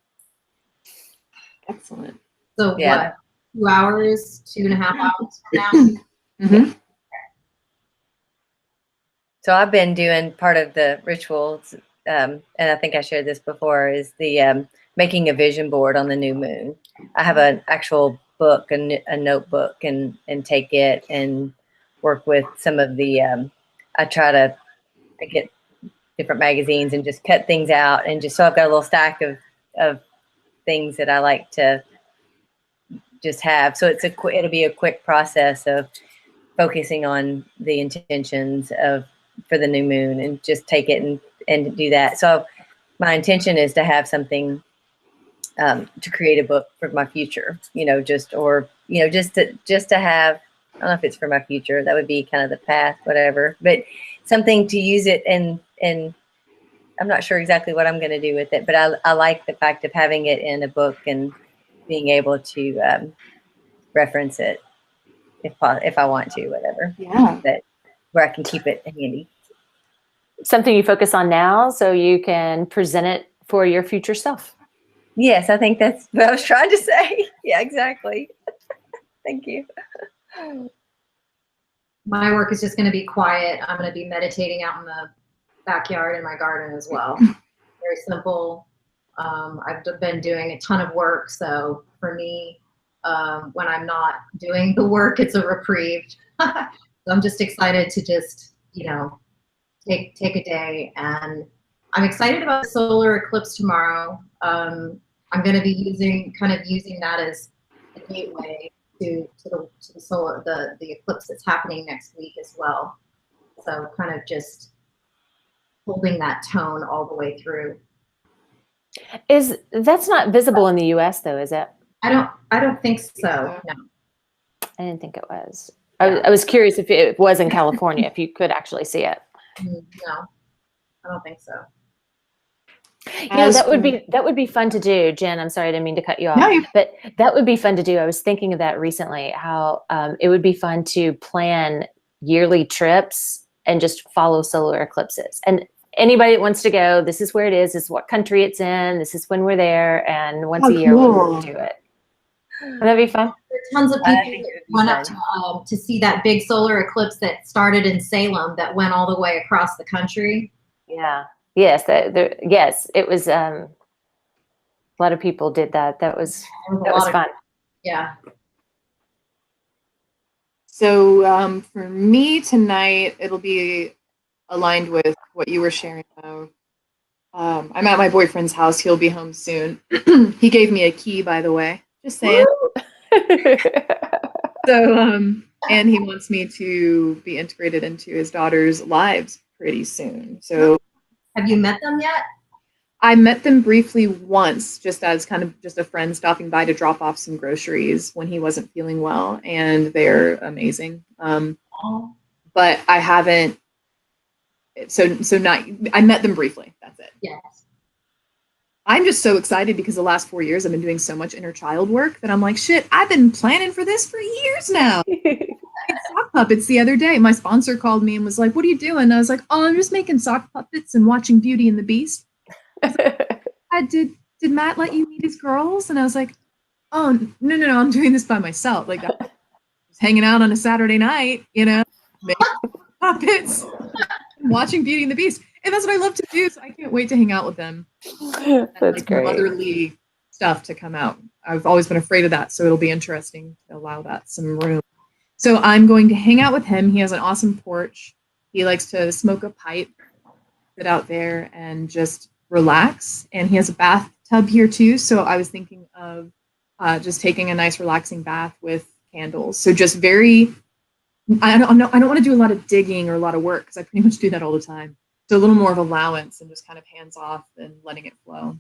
Excellent. So Yeah. what, 2 hours, 2.5 hours from now? Mm-hmm. So I've been doing part of the rituals, and I think I shared this before, is the making a vision board on the new moon. I have an actual book, a notebook, and take it and work with some of the, I get different magazines and just cut things out, and so I've got a little stack of things that I like to just have. So it'll be a quick process of focusing on the intentions for the new moon, and just take it and do that. So my intention is to have something, to create a book for my future, just to have, I don't know if it's for my future, that would be kind of the path, whatever, but something to use it. And I'm not sure exactly what I'm going to do with it, but I like the fact of having it in a book and being able to reference it if I want to, whatever. Yeah. Where I can keep it handy. Something you focus on now so you can present it for your future self. Yes, I think that's what I was trying to say. Yeah, exactly. Thank you. my work is just going to be quiet. I'm going to be meditating out in the backyard in my garden as well. Very simple. I've been doing a ton of work, so for me, when I'm not doing the work, it's a reprieve. So I'm just excited to just, take a day, and I'm excited about the solar eclipse tomorrow. I'm going to be using that as a gateway to the solar the eclipse that's happening next week as well. So kind of just holding that tone all the way through. That's not visible in the US though, is it? I don't think so. No. I didn't think it was. I was curious if it was in California, if you could actually see it. No, I don't think so. That would be fun to do, Jen. I'm sorry, I didn't mean to cut you off. No, but that would be fun to do. I was thinking of that recently, how it would be fun to plan yearly trips and just follow solar eclipses. And anybody that wants to go, this is where it is, this is what country it's in, this is when we're there, and once a year we'll do it. Would that be fun? There are tons of people that went up to see that big solar eclipse that started in Salem that went all the way across the country. Yeah. Yes. Yes. It was. A lot of people did that. That was fun. Yeah. So for me tonight, it'll be aligned with what you were sharing about. I'm at my boyfriend's house. He'll be home soon. He gave me a key, by the way. Just saying. So, and he wants me to be integrated into his daughter's lives pretty soon. So, have you met them yet? I met them briefly once, just as kind of just a friend stopping by to drop off some groceries when he wasn't feeling well, and they're amazing. But I haven't. I met them briefly. That's it. Yes. I'm just so excited because the last 4 years I've been doing so much inner child work that I'm like, shit, I've been planning for this for years now. Sock puppets the other day. My sponsor called me and was like, what are you doing? And I was like, oh, I'm just making sock puppets and watching Beauty and the Beast. Did Matt let you meet his girls? And I was like, oh, no, I'm doing this by myself. Like, I was hanging out on a Saturday night, making puppets, watching Beauty and the Beast. And that's what I love to do. So I can't wait to hang out with them. That's great. Motherly stuff to come out. I've always been afraid of that. So it'll be interesting to allow that some room. So I'm going to hang out with him. He has an awesome porch. He likes to smoke a pipe, sit out there and just relax. And he has a bathtub here too. So I was thinking of just taking a nice relaxing bath with candles. So just I don't want to do a lot of digging or a lot of work because I pretty much do that all the time. So a little more of allowance and just kind of hands off and letting it flow.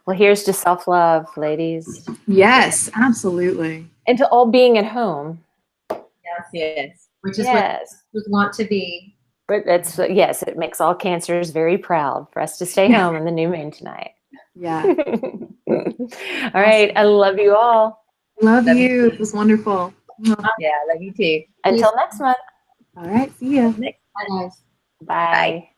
Well, here's to self-love, ladies. Yes, absolutely. And to all being at home. Yes. Which is what we want to be. But yes, it makes all cancers very proud for us to stay home in the new moon tonight. Yeah. All right. I love you all. Love you. It was wonderful. Yeah, love you too. Until next month. All right. See ya. Bye, guys. Bye.